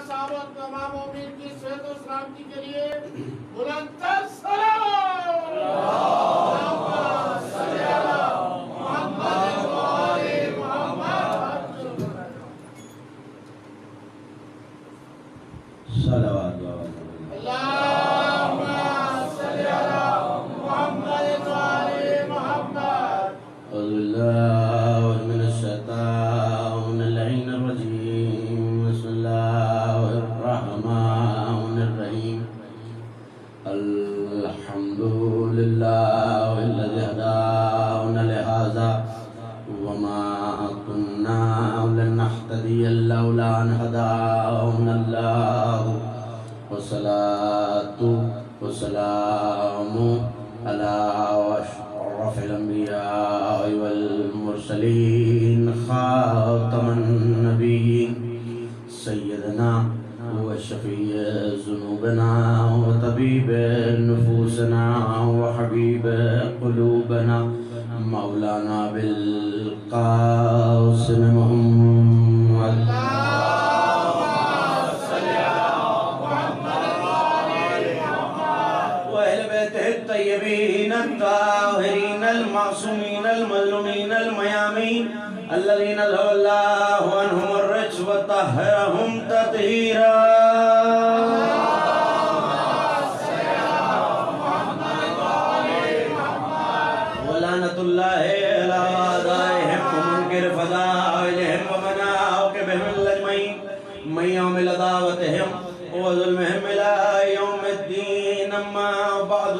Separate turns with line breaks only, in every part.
صحابہ تمام مومنین کی صحت و سلامتی کے لیے بلند تر سلام اللہم صلی علی محمد و آل محمد
صلوات
اللہم صلی علی محمد و آل محمد
أعوذ بالله من الشيطان اللعين الرجيم بسم الله الرحمن الرحيم الحمد لله الذي هدانا لهذا وما كنا لنهتدي لولا أن هدانا الله والصلاة والسلام على أشرف الأنبياء والمرسلين خاتم النبيين سيدنا وشفيع ذنوبنا وطبيب نفوسنا وحبيب قلوبنا مولانا بالقاسم محمد وأهل بيته الطيبين الطاهرين المعصومين المظلومين الميامين الذين ذهب الله عنهم الرجس وطهرهم تطهيرا ولعنة الله على أعدائهم ومنكر فضائلهم ومن عاقبهم الأجمعين من يوم لدعوتهم وظلمهم إلى يوم الدين أما بعد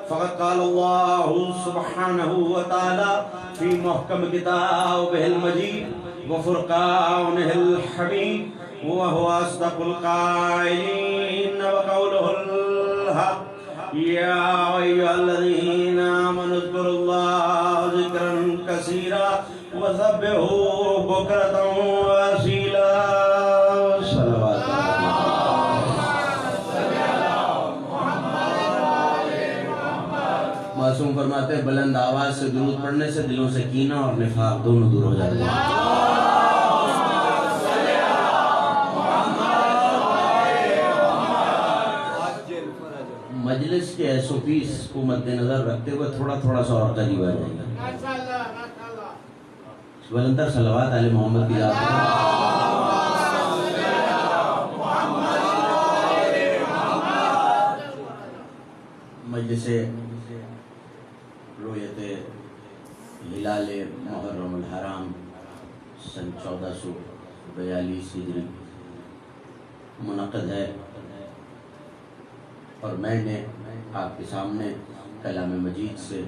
فقد قال الله سبحانه وتعالى في محكم كتابه المجيد وفرقانه الحميد وهو أصدق القائلين وقوله الحق يا أيها الذين آمنوا اذكروا الله ذكرا كثيرا وسبحوه بكرة وأصيلا صلوات معصوم فرماتے ہیں بلند آواز سے درود پڑھنے سے دلوں سے کینہ اور نفاق دونوں دور ہو جاتے ہیں مجلس کے ایس او پیز کو مد نظر رکھتے ہوئے تھوڑا تھوڑا سا اور قریب آ جائے گا بلندر صلوات علی محمد کی ذات مجلس رویت ہلال محرم الحرام سن 1442 ہجری منعقد ہے اور میں نے آپ کے سامنے کلام مجید سے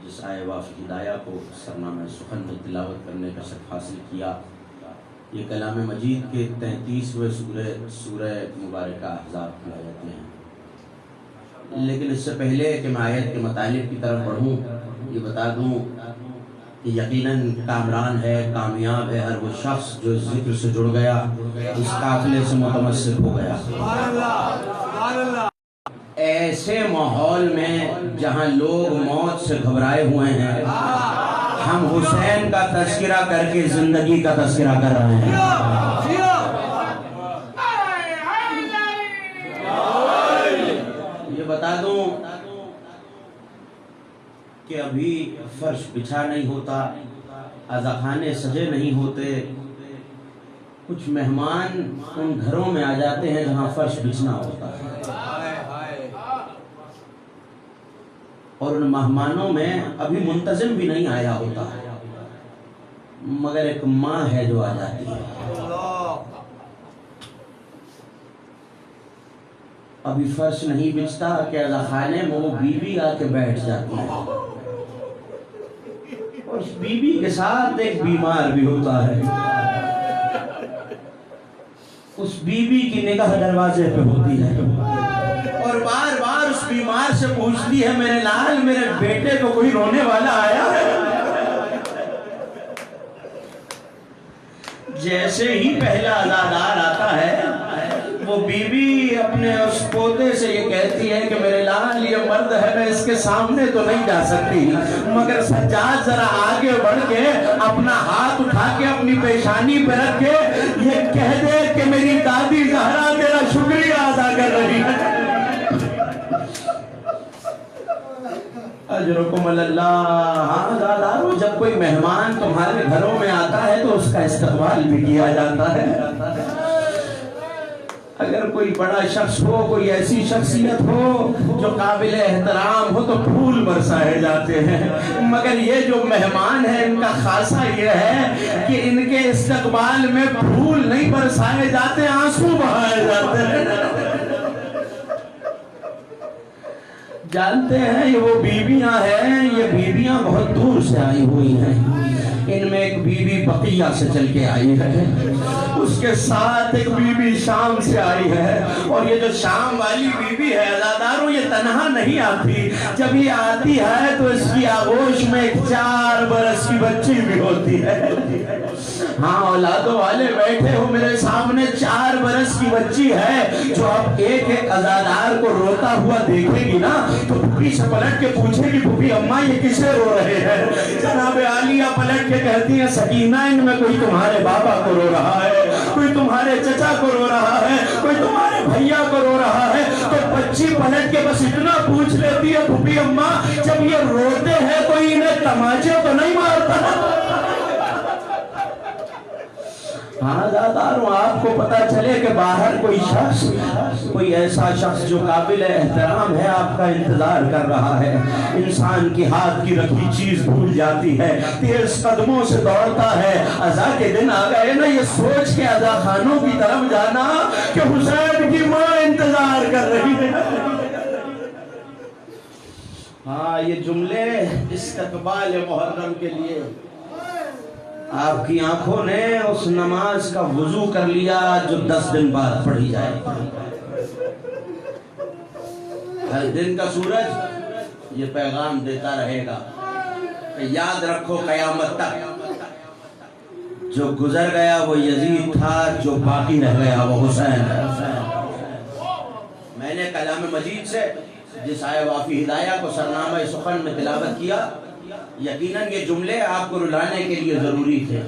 جس آئے واف ہدایہ کو سرنامہ سخن میں تلاوت کرنے کا شرف حاصل کیا یہ کلام مجید کے 33ویں سورہ مبارکہ احزاب کی آیتیں ہیں لیکن اس سے پہلے کہ میں آیت کے مطالب کی طرف بڑھوں یہ بتا دوں کہ یقیناً کامران ہے کامیاب ہے ہر وہ شخص جو اس ذکر سے جڑ گیا اس قافلے سے متمسک ہو گیا ایسے ماحول میں جہاں لوگ موت سے گھبرائے ہوئے ہیں ہم حسین کا تذکرہ کر کے زندگی کا تذکرہ کر رہے ہیں یہ بتا دوں کہ ابھی فرش بچھا نہیں ہوتا عزاخانے سجے نہیں ہوتے کچھ مہمان ان گھروں میں آ جاتے ہیں جہاں فرش بچھنا ہوتا ہے اور ان مہمانوں میں ابھی منتظم بھی نہیں آیا ہوتا مگر ایک ماں ہے جو آ جاتی ہے ابھی فرش نہیں بچھتا کہ عزاخانے میں وہ بیوی آ کے بیٹھ جاتی ہے اور اس بیوی کے ساتھ ایک بیمار بھی ہوتا ہے اس بیوی کی نگاہ دروازے پہ ہوتی ہے اور بار بار اس بیمار سے پوچھتی ہے میرے لال میرے بیٹے کو کوئی رونے والا آیا ہے جیسے ہی پہلا عزادار آتا ہے وہ بیوی اپنے اس پوتے سے یہ کہتی ہے کہ میرے لال یہ مرد ہے میں اس کے سامنے تو نہیں جا سکتی مگر سجاد ذرا آگے بڑھ کے اپنا ہاتھ اٹھا کے اپنی پیشانی پہ رکھ کے یہ کہہ دے کہ میری اجرکم اللہ۔ ہاں دادارو، جب کوئی مہمان تمہارے گھروں میں آتا ہے تو اس کا استقبال بھی کیا جاتا ہے۔ اگر کوئی بڑا شخص ہو، کوئی ایسی شخصیت ہو جو قابل احترام ہو تو پھول برسائے جاتے ہیں، مگر یہ جو مہمان ہیں ان کا خاصہ یہ ہے کہ ان کے استقبال میں پھول نہیں برسائے جاتے، آنسو بہائے جاتے ہیں۔ جانتے ہیں یہ وہ بیویاں ہیں، یہ بیویاں بہت دور سے آئی ہوئی ہیں۔ ان میں ایک بیوی بقیہ سے چل کے آئی ہے، اس کے ساتھ ایک بیوی شام سے آئی ہے، اور یہ جو شام والی بیوی ہے عزاداروں، یہ تنہا نہیں آتی، جب یہ آتی ہے تو اس کی آغوش میں ایک 4 برس کی بچی بھی ہوتی ہے۔ ہاں اولادوں والے بیٹھے ہو میرے سامنے، 4 برس کی بچی ہے جو اب ایک ایک عزادار کو روتا ہوا دیکھے گی نا تو پھوپھی سے پلٹ کے پوچھے گی پھوپھی اماں یہ کسے رو رہے ہیں؟ جناب عالیہ پلٹ کے کہتی ہیں سکینہ ان میں کوئی تمہارے بابا کو رو رہا ہے، کوئی تمہارے چچا کو رو رہا ہے، کوئی تمہارے بھیا کو رو رہا ہے۔ تو بچی پلٹ کے بس اتنا پوچھ لیتی ہے پھوپھی اماں جب یہ روتے ہیں کوئی انہیں تماچے تو نہیں مارتا؟ ہاں داداروں، آپ کو پتا چلے کہ باہر کوئی شخص، کوئی ایسا شخص جو قابل احترام ہے آپ کا انتظار کر رہا ہے، انسان کی ہاتھ کی رکھی چیز بھول جاتی ہے، تیز قدموں سے دوڑتا ہے۔ عزا کے دن آ گئے نا، یہ سوچ کے عزا خانوں کی طرف جانا کہ حسین کی ماں انتظار کر رہی ہے۔ ہاں یہ جملے استقبال محرم کے لیے، آپ کی آنکھوں نے اس نماز کا وضو کر لیا جو 10 دن بعد پڑھی جائے۔ ہر دن کا سورج یہ پیغام دیتا رہے گا کہ یاد رکھو قیامت تک جو گزر گیا وہ یزید تھا، جو باقی رہ گیا وہ حسین ہے۔ میں نے کلام مجید سے جس آئے وافی ہدایہ کو سرنامہ سخن میں تلاوت کیا، یقیناً یہ جملے آپ کو رلانے کے لیے ضروری تھے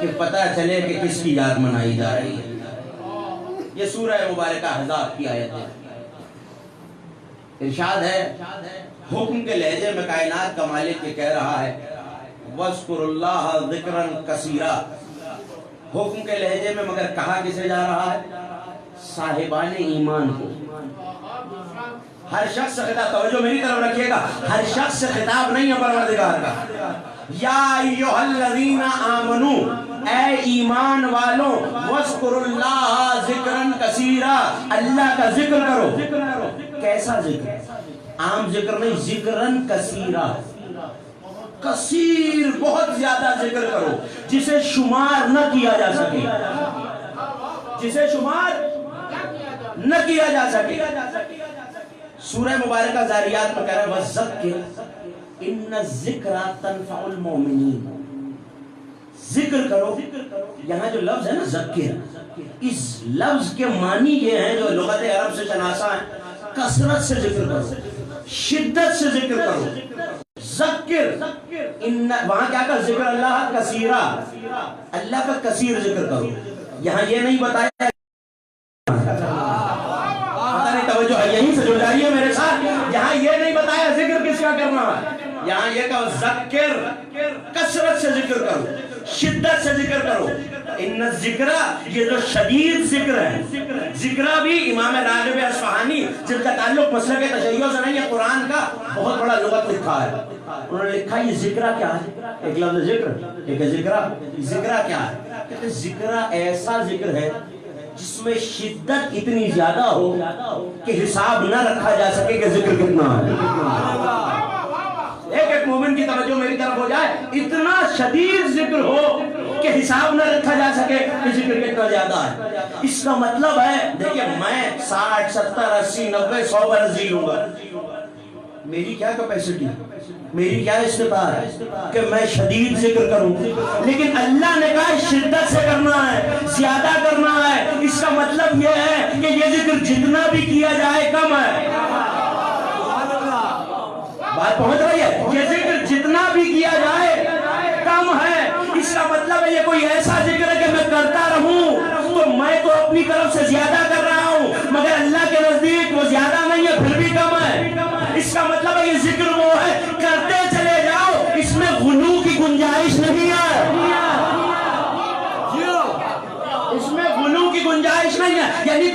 کہ پتہ چلے کہ کس کی یاد منائی جا رہی ہے۔ یہ سورہ مبارکہ احزاب کی آیت ہے۔ ارشاد ہے، حکم کے لہجے میں کائنات کا مالک یہ کہہ رہا ہے وَاذْكُرُوا اللَّهَ ذِكْرًا كَثِيرًا۔ حکم کے لہجے میں مگر کہا کسے جا رہا ہے؟ صاحبان ایمان کو۔ ہر شخص سے خطاب، توجہ میری طرف رکھیے گا، ہر شخص سے خطاب نہیں ہے پروردگار کا۔ یا ایھا الذین آمنوا، اے ایمان والوں، وَاذْكُرُوا اللَّهَ ذِكْرًا كَثِيرًا، اللہ کا ذکر کرو۔ کیسا ذکر؟ عام ذکر نہیں، ذکرًا کثیرا، کثیر بہت زیادہ ذکر کرو جسے شمار نہ کیا جا سکے، جسے شمار نہ کیا جا سکے۔ سورہ مبارکہ زاریات میں کہہ رہا ہے وَذَكِّرْ إِنَّ الذِّكْرَ تَنْفَعُ الْمُؤْمِنِينَ۔ ذکر کرو، یہاں جو لفظ ہے نا ذکر، اس لفظ کے معنی یہ ہیں جو لغت عرب سے شناسا ہیں، کثرت سے ذکر کرو، شدت سے ذکر کرو۔ ذکر، وہاں کیا کہا؟ ذکر اللہ کثیرا، اللہ کا کثیر ذکر کرو۔ یہاں یہ نہیں بتایا، توجہ ہے یہیں سے جو جاری ہے میرے ساتھ، یہاں یہ نہیں بتایا ذکر کس کا کرنا ہے، یہاں یہ کہو ذکر، کثرت سے ذکر کرو، شدت سے ذکر کرو۔ ان الذکر، یہ جو شدید ذکر ہے، ذکرہ بھی امام راغب اصفہانی جن کا تعلق مسلک تشیع سے نہیں ہے، قرآن کا بہت بڑا لغت لکھا ہے، انہوں نے لکھا یہ ذکرہ کیا ہے؟ ایک لفظ ذکر، ایک ذکرہ۔ ذکرہ کیا ہے؟ کہتے ہیں ذکرہ ایسا ذکر ہے جس میں شدت اتنی زیادہ ہو کہ حساب نہ رکھا جا سکے کہ ذکر کتنا ہے۔ ایک ایک مومن کی توجہ میری طرف ہو جائے، اتنا شدید ذکر ہو کہ حساب نہ رکھا جا سکے کہ ذکر کتنا زیادہ ہے۔ اس کا مطلب ہے، دیکھیں میں 60 70 80 90 100 برس جی لوں گا، میری کیا کیپیسٹی، میری کیا استطاعت ہے کہ میں شدید ذکر کروں، لیکن اللہ نے کہا شدت سے کرنا ہے، زیادہ کرنا ہے۔ اس کا مطلب یہ ہے کہ یہ ذکر جتنا بھی کیا جائے کم ہے۔ بات پہنچ رہی ہے؟ یہ ذکر جتنا بھی کیا جائے کم ہے۔ اس کا مطلب ہے یہ کوئی ایسا ذکر ہے کہ میں کرتا رہوں تو میں تو اپنی طرف سے زیادہ کر رہا ہوں، مگر اللہ کے نزدیک وہ زیادہ نہیں ہے، پھر بھی کم ہے۔ اس کا مطلب ہے یہ ذکر وہ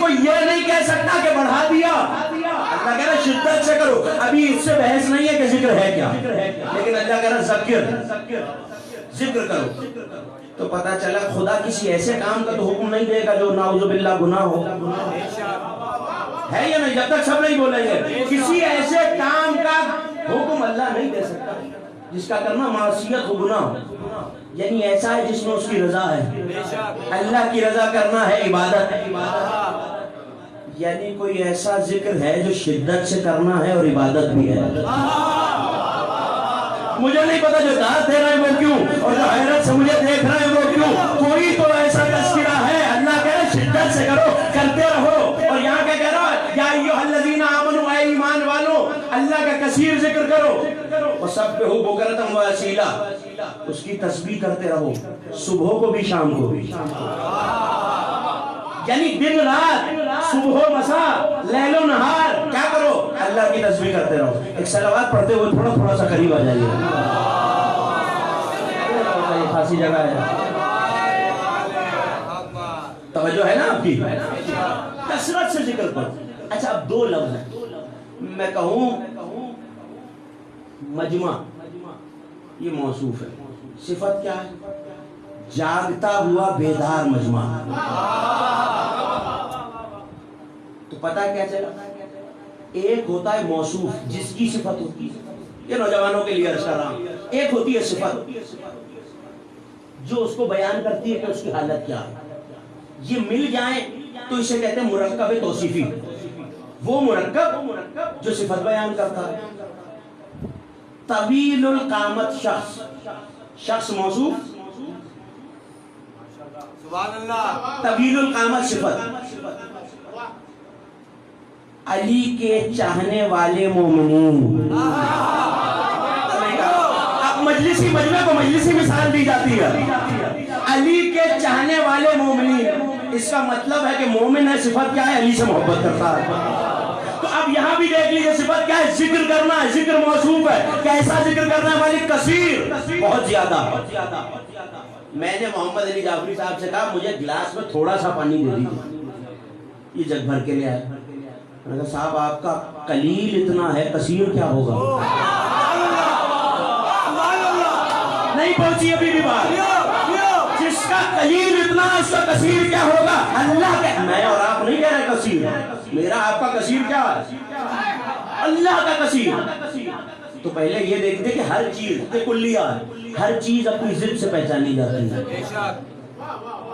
کوئی یہ نہیں کہہ سکتا کہ بڑھا دیا. اللہ کہہ رہا شدت سے کرو. ابھی اس سے بحث نہیں ہے کہ ذکر ہے کیا, لیکن اللہ کہہ رہا ذکر کرو. تو پتہ چلا خدا کسی ایسے کام کا تو حکم نہیں دے گا جو نعوذ باللہ گناہ ہو. ہے یا نہیں؟ جب تک سب نہیں بولیں گے کسی ایسے کام کا حکم اللہ نہیں دے سکتا جس کا کرنا معصیت ہو, گناہ ہو. یعنی ایسا ہے جس میں اس کی رضا ہے. اللہ کی رضا کرنا ہے عبادت. یعنی کوئی ایسا ذکر ہے جو شدت سے کرنا ہے اور عبادت بھی ہے. مجھے نہیں پتا جو داد دے رہے ہیں وہ کیوں, اور جو حیرت سے مجھے دیکھ رہے ہیں وہ کیوں. کوئی تو ایسا تذکرہ ہے. اللہ کہہ رہے شدت سے کرو, کرتے رہو. اور یہاں کیا کہہ رہا ہے, یا ایھا الذین آمنوا, اے ایمان والو اللہ کا کثیر ذکر کرو. وسبحوا بکرۃ و اصیلا, اس کی تسبیح کرتے رہو صبح کو بھی شام کو بھی. یعنی دن رات, صبح و مساء, لیل و نہار کیا کرو, اللہ کی تسبیح کرتے رہو. ایک صلوات پڑھتے ہوئے تھوڑا تھوڑا سا قریب آ جائیے. یہ خاصی جگہ ہے, توجہ ہے نا آپ کی. کثرت سے ذکر کرو. اچھا اب دو لفظ ہیں. میں کہوں مجمع, یہ موصوف ہے. صفت کیا ہے؟ جاگتا ہوا بیدار مجمع. تو پتہ کیا چلا, ایک ہوتا ہے موصوف جس کی صفت ہوتی ہے, یہ نوجوانوں کے لیے عرض کر رہا ہوں. ایک ہوتی ہے صفت جو اس کو بیان کرتی ہے کہ اس کی حالت کیا ہے. یہ مل جائیں تو اسے کہتے ہیں مرکب توصیفی. وہ مرکب جو صفت بیان کرتا ہے. طویل القامت شخص, شخص موصوف,
سبحان اللہ.
طویل القامت صفت. علی کے چاہنے والے مومنین. اب مجلسی مجمع کو مجلسی مثال دی جاتی ہے. علی کے چاہنے والے مومنین, اس کا مطلب ہے کہ مومن ہے, صفت کیا ہے, علی سے محبت کرتا ہے. تو اب یہاں بھی دیکھ لیجیے صفت کیا ہے, ذکر کرنا ہے. ذکر موصوف ہے. کیسا ذکر کرنا ہے والی, کثیر, بہت زیادہ. میں نے محمد علی جعفری صاحب سے کہا مجھے گلاس میں تھوڑا سا پانی دے دیجیے, یہ جگ بھر کے لے آئے. میں نے کہا صاحب آپ کا قلیل اتنا ہے, کثیر کیا ہوگا. نہیں پہنچی ابھی بھی بات. جس کا قلیل اتنا ہے اس کا کثیر کیا ہوگا. اللہ کا, میں اور آپ نہیں کہہ رہے کثیر, میرا آپ کا کثیر کیا ہے, اللہ کا کثیر. تو پہلے یہ دیکھتے کہ ہر چیز کلیہ ہے, ہر چیز اپنی ضد سے پہچانی جاتی ہے.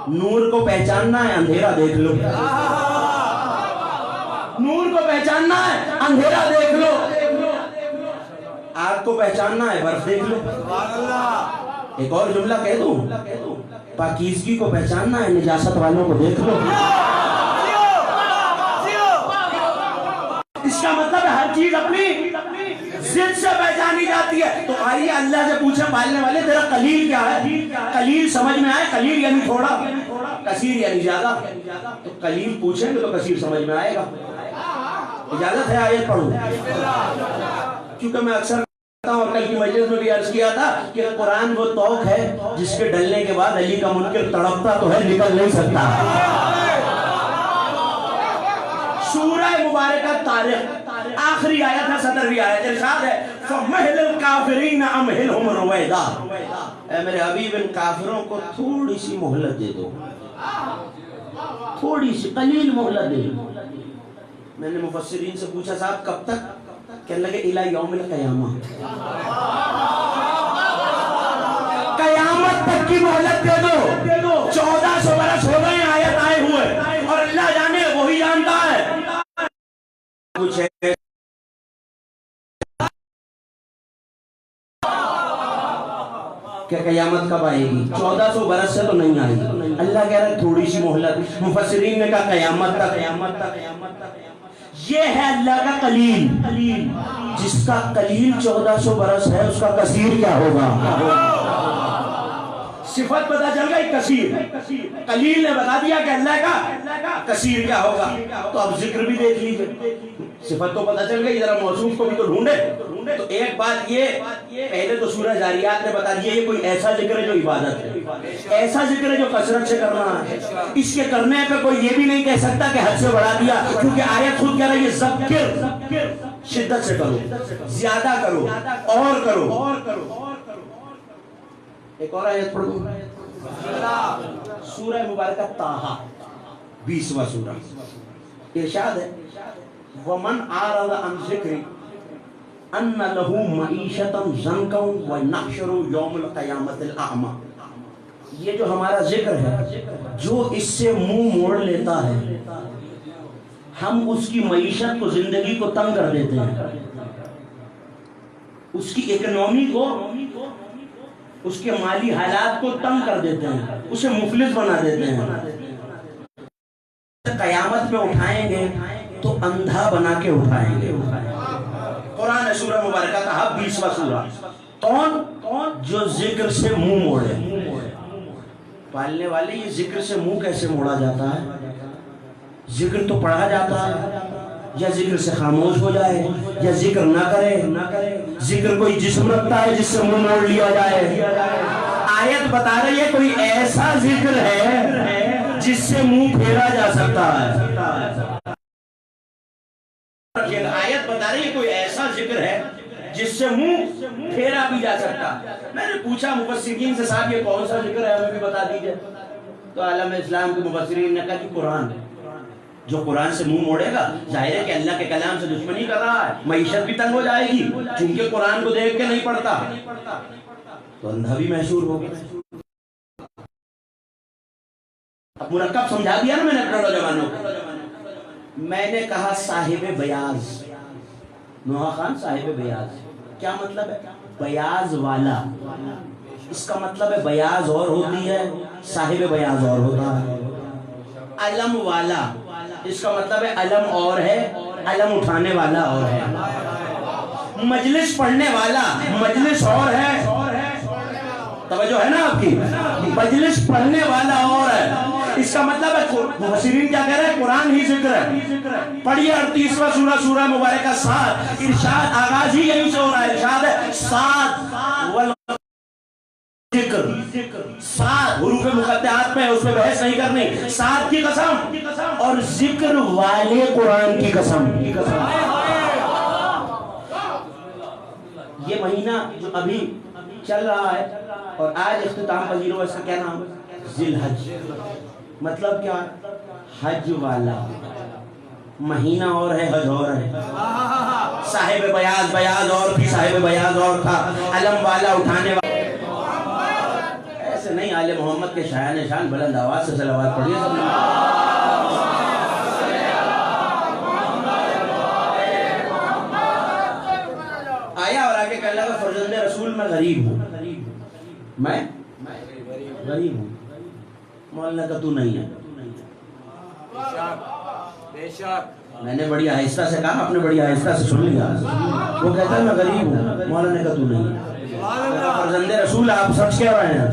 نور کو پہچاننا ہے, اندھیرا دیکھ لو. نور کو پہچاننا ہے, اندھیرا دیکھ لو. آگ کو پہچاننا ہے, برف دیکھ لو. ایک اور جملہ کہہ دوں, پاکیزگی کو پہچاننا ہے, نجاست والوں کو دیکھ لو. اس کا مطلب ہے ہر چیز اپنی ضد سے پہچانی جاتی ہے. تو آئیے اللہ سے پوچھیں پالنے والے تیرا قلیل کیا ہے. قلیل سمجھ میں آئے, قلیل یعنی تھوڑا, کثیر یعنی زیادہ. تو قلیل پوچھیں گے تو کثیر سمجھ میں آئے گا. اجازت ہے آیت پڑھوں, کیونکہ میں اکثر کرتا ہوں اور کل کی مجلس میں بھی عرض کیا تھا کہ قرآن وہ توق ہے جس کے ڈلنے کے بعد علی کا منکر تڑپتا تو ہے, نکل نہیں سکتا. سورہ مبارکہ طارق آخری آیت ہے, 17ویں آیت. ارشاد ہے فَمَهِلِ الْكَافِرِينَ أَمْهِلْهُمْ رُوَيْدًا, اے میرے حبیب ان کافروں کو تھوڑی سی مہلت دے دو, تھوڑی سی قلیل مہلت دے دو. میں نے مفسرین سے پوچھا صاحب کب تک, کہنے لگے الی یوم القیامہ, قیامت تک کی مہلت دے دو. 1400 برس ہو گئے آیت آئے ہوئے, اور اللہ جانے وہی جانتا ہے. پوچھے کہ قیامت کب آئے گی, 1400 برس سے تو نہیں آئے گی. اللہ کہہ رہا ہے تھوڑی سی مہلت. مفسرین نے کہا قیامت تک, قیامت تک, قیامت تک. یہ ہے اللہ کا قلیل. جس کا قلیل 1400 برس ہے اس کا کثیر کیا ہوگا. صفت پتا چل گئی کثیر, قلیل نے بتا دیا کہ اللہ کا کثیر کیا ہوگا. تو اب ذکر بھی دیکھ لیجئے, صفت تو پتا چل گئی, ذرا موصوف کو بھی تو ڈھونڈے. تو ایک بات یہ, پہلے تو سورہ زاریات نے بتا دیا یہ کوئی ایسا ذکر ہے جو عبادت ہے. ایسا ذکر ہے جو کثرت سے کرنا ہے. اس کے کرنے پہ کوئی یہ بھی نہیں کہہ سکتا کہ حد سے بڑھا دیا, کیونکہ آیت خود کہہ رہی ہے ذکر, شدت سے کرو, زیادہ کرو, اور کرو. ایک اور آیت پڑھو, سورہ مبارکہ طٰہٰ 20واں سورہ. ارشاد ہے وَمَنْ أَعْرَضَ عَنْ ذِكْرِي أَنَّ لَهُ مَعِيشَةً ضَنْكًا وَنَحْشُرُهُ يَوْمَ الْقِيَامَةِ الْأَعْمَى. یہ جو ہمارا ذکر ہے, جو اس سے منہ موڑ لیتا ہے, ہم اس کی معیشت کو, زندگی کو تنگ کر دیتے ہیں, اس کی اکنومی کو, اس کے مالی حالات کو تنگ کر دیتے ہیں, اسے مفلس بنا دیتے ہیں. قیامت پہ اٹھائیں گے تو اندھا بنا کے اٹھائیں گے. قرآن سورہ مبارکہ کا 20واں سورہ. کون؟ جو ذکر سے منہ موڑے. پالنے والے, یہ ذکر سے منہ کیسے موڑا جاتا ہے؟ ذکر تو پڑھا جاتا ہے, یا ذکر سے خاموش ہو جائے, یا ذکر نہ کرے. ذکر کوئی جسم رکھتا ہے جس سے منہ موڑ لیا جائے. آیت بتا رہی ہے کوئی ایسا ذکر ہے جس سے منہ پھیرا جا سکتا ہے. آیت بتا رہی ہے کوئی ایسا ذکر ہے جس سے منہ پھیرا بھی جا سکتا. میں نے پوچھا مفسرین سے, صاحب یہ کون سا ذکر ہے, ہمیں بھی بتا دیجئے. تو عالم اسلام کے مفسرین نے کہا کہ قرآن. جو قرآن سے منہ موڑے گا, ظاہر ہے کہ اللہ کے کلام سے دشمنی کر رہا ہے, معیشت بھی تنگ ہو جائے گی, چونکہ قرآن کو دیکھ کے نہیں پڑھتا, تو اندھا بھی محشور ہوگا. اب مرکب سمجھا دیا نا میں نے اپنے نوجوانوں کو. میں نے کہا صاحب بیاض, نوحہ خان صاحب بیاض, کیا مطلب ہے؟ بیاض والا. اس کا مطلب ہے بیاض اور ہوتی ہے, صاحب بیاض اور ہوتا ہے. علم والا, اس کا مطلب ہے علم اور ہے, علم اٹھانے والا اور ہے. مجلس پڑھنے والا, مجلس اور ہے. توجہ ہے نا آپ کی؟ مجلس پڑھنے والا اور ہے. اس کا مطلب ہے مفسرین کیا کہہ رہے ہیں؟ قرآن ہی ذکر ہے. پڑھیے 38واں سورہ, سورہ مبارکہ 7. ارشاد, آغاز ہی یہیں سے ہو رہا ہے. ارشاد ہے 7 ذکر, 7 حروف مقطعات میں, اس میں بحث نہیں کرنی. 7 کی قسم, اور ذکر والے قرآن کی قسم. یہ مہینہ جو ابھی چل رہا ہے اور آج اختتام پذیر ہوا, اس کا کیا نام ہے؟ ذی الحج. مطلب کیا؟ حج والا مہینہ اور ہے, حج اور ہے. صاحب بیاض, بیاض اور تھی, صاحب بیاض اور تھا, علم والا اٹھانے والا. ایسے نہیں, آل محمد کے شایان شان بلند آواز سے صلوات پڑھیے سب نے. آیا اور آگے کہنے لگا فرزند رسول میں غریب ہوں, میں غریب ہوں. مولانا کا تو نہیں ہے. میں نے بڑی آہستہ سے کہا, آپ نے بڑی آہستہ سے سن لیا. وہ کہتا ہے میں غریب ہوں. مولانا کا تو نہیں ہے. فرزند رسول آپ سچ کہہ رہے ہیں.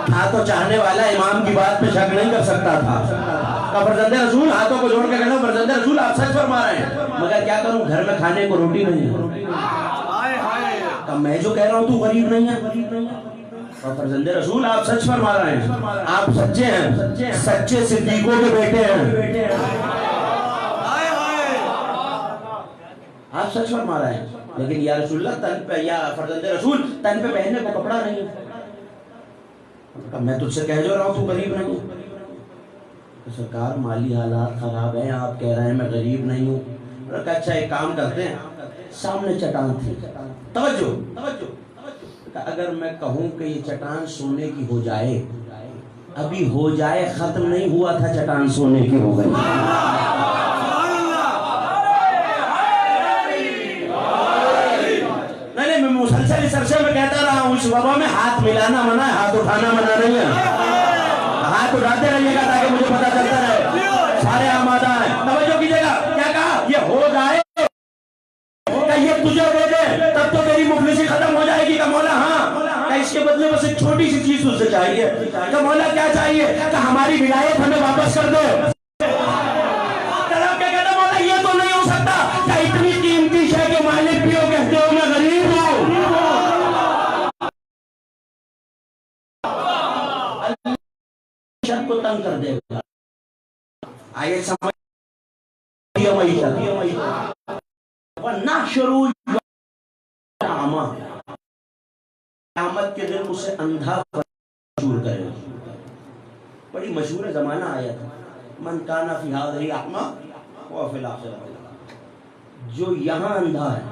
تھا تو چاہنے والا, امام کی بات پہ شک نہیں کر سکتا تھا. فرزند رسول ہاتھوں کو جوڑ کے کہنا, فرزند رسول آپ سچ فرما رہے ہیں, مگر کیا کروں, گھر میں کھانے کو روٹی نہیں ہے. میں جو کہہ رہا ہوں تو غریب نہیں ہے. اور فرزند رسول آپ سچ فرما رہے ہیں, آپ سچے ہیں, سچے صدیقوں کے بیٹے ہیں. آپ سچ فرما رہے ہیں, لیکن یا رسول اللہ تن پہ, یا فرزند رسول تن پہ پہننے کو کپڑا نہیں ہے. میں تجھ سے کہہ جو رہا ہوں تو غریب نہیں ہوں. سرکار مالی حالات خراب ہیں, آپ کہہ رہے ہیں میں غریب نہیں ہوں. اچھا ایک کام کرتے ہیں, سامنے چٹان تھی, توجہ, اگر میں کہوں کہ یہ چٹان سونے کی ہو جائے, ابھی ہو جائے, ختم نہیں ہوا تھا, چٹان سونے کی ہو گئی. نہیں, میں مسلسل اس عرصے میں کہتا رہا ہوں, اس وبا میں ہاتھ ملانا منع ہے, ہاتھ اٹھانا منع نہیں ہے. ہاتھ اٹھاتے رہیے گا تاکہ مجھے پتا چلتا رہے. سارے آمادہ ہیں, توجہ کیجیے گا. کیا کہا؟ یہ ہو جائے, یہ تجھے دے دے تب تو تیری مفلسی ختم ہو جائے گی. کہ مولا ہاں, کہ اس کے بدلے بس ایک چھوٹی سی چیز تجھ سے چاہیے. کہ مولا کیا چاہیے؟ کہ ہماری ولایت ہمیں واپس کر دے. طرف کے کہنا, مولا یہ تو نہیں ہو سکتا کہ اتنی قیمتی شے کے مالک بھی ہو, کہتے ہو میں غریب ہوں. تنگ کر دے گا. آیت سمجھ وَنَحْشُرُ الْأَعْمَى قیامت کے دن اسے اندھا مشہور کرے گا. بڑی مشہور زمانہ آیا تھا من کان فی ہذہ اعمی وفی الآخرۃ، جو یہاں اندھا ہے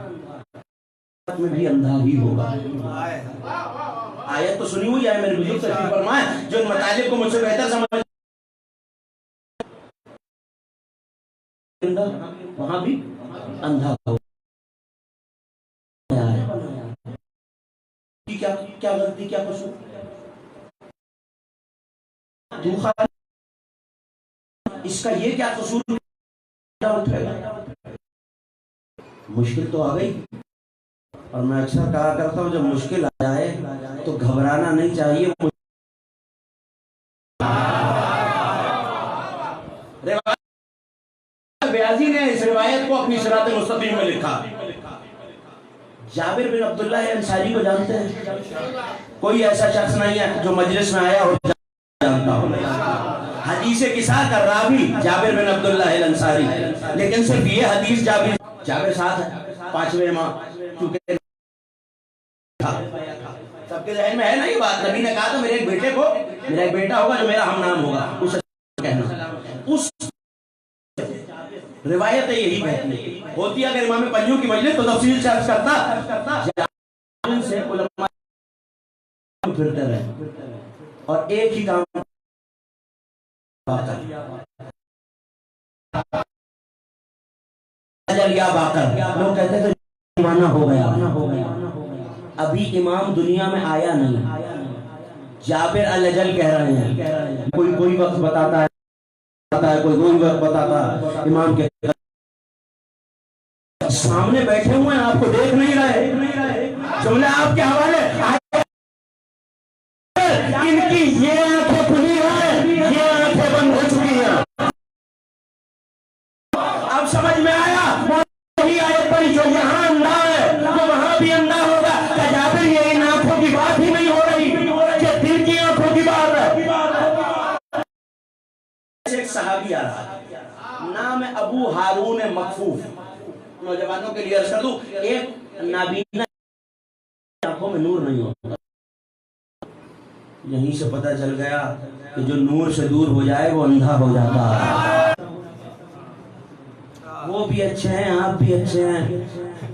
آخرت میں بھی اندھا ہی ہوگا. آیت تو سنی ہوئی ہے میرے بزرگ تشریف فرمائے جو ان مطالب کو مجھ سے بہتر سمجھ وہاں بھی اندھا ہوگا. کیا غلطی کیا قصور اس کا یہ کیا قصور اٹھے گا. مشکل تو آ گئی اور میں اکثر کہا کرتا ہوں جب مشکل آ جائے تو گھبرانا نہیں چاہیے. بیازی نے اس روایت کو اپنی صراط مستقیم میں لکھا. جابر بن عبداللہ انصاری کو جانتے ہیں؟ کوئی ایسا شخص نہیں ہے جو مجلس میں آیا ہو جانتا ہو. حدیث قصہ کا راوی جابر بن عبداللہ الانصاری، لیکن صرف یہ حدیث جابر ساتھ ہے پانچویں امام، چونکہ سب کے ذہن میں ہے نا یہ بات. نبی نے کہا تھا میرے ایک بیٹے کو، میرا ایک بیٹا ہوگا جو میرا ہم نام ہوگا، اسے کہنا. اس روایت یہی کہتی ہوتی ہے. اگر امام پنجو کی مجلس تو تفصیل سے عرض کرتا جن سے علماء پھرتے رہے اور ایک ہی کام یا باقر. لوگ کہتے تھے زمانہ ہو گیا، ابھی امام دنیا میں آیا نہیں. جابر الاجل کہہ رہے ہیں. کوئی وقت بتاتا ہے کوئی وقت بتاتا ہے. امام کے سامنے بیٹھے ہوئے ہیں، آپ کو دیکھ نہیں رہے. جملہ آپ کے حوالے ان کی یہ آنکھیں کھلی ہیں، یہ آنکھیں بند ہو چکی ہیں. اب سمجھ میں آیا وہی آیت پڑھی جو یہاں اندھا ہے وہ وہاں بھی اندھا ہوگا. جابر یہ ان آنکھوں کی بات ہی نہیں ہو رہی کہ دل کی آنکھوں کی بات ہے. ایک صحابی آ رہا نام ہے ابو ہارون مکفوف. نوجوانوں کے لیے عرض کر دوں ایک نابینا آنکھوں میں نور نہیں ہوتا. یہیں سے پتہ چل گیا کہ جو نور سے دور ہو جائے وہ اندھا ہو جاتا ہے. وہ بھی اچھے ہیں، آپ بھی اچھے ہیں،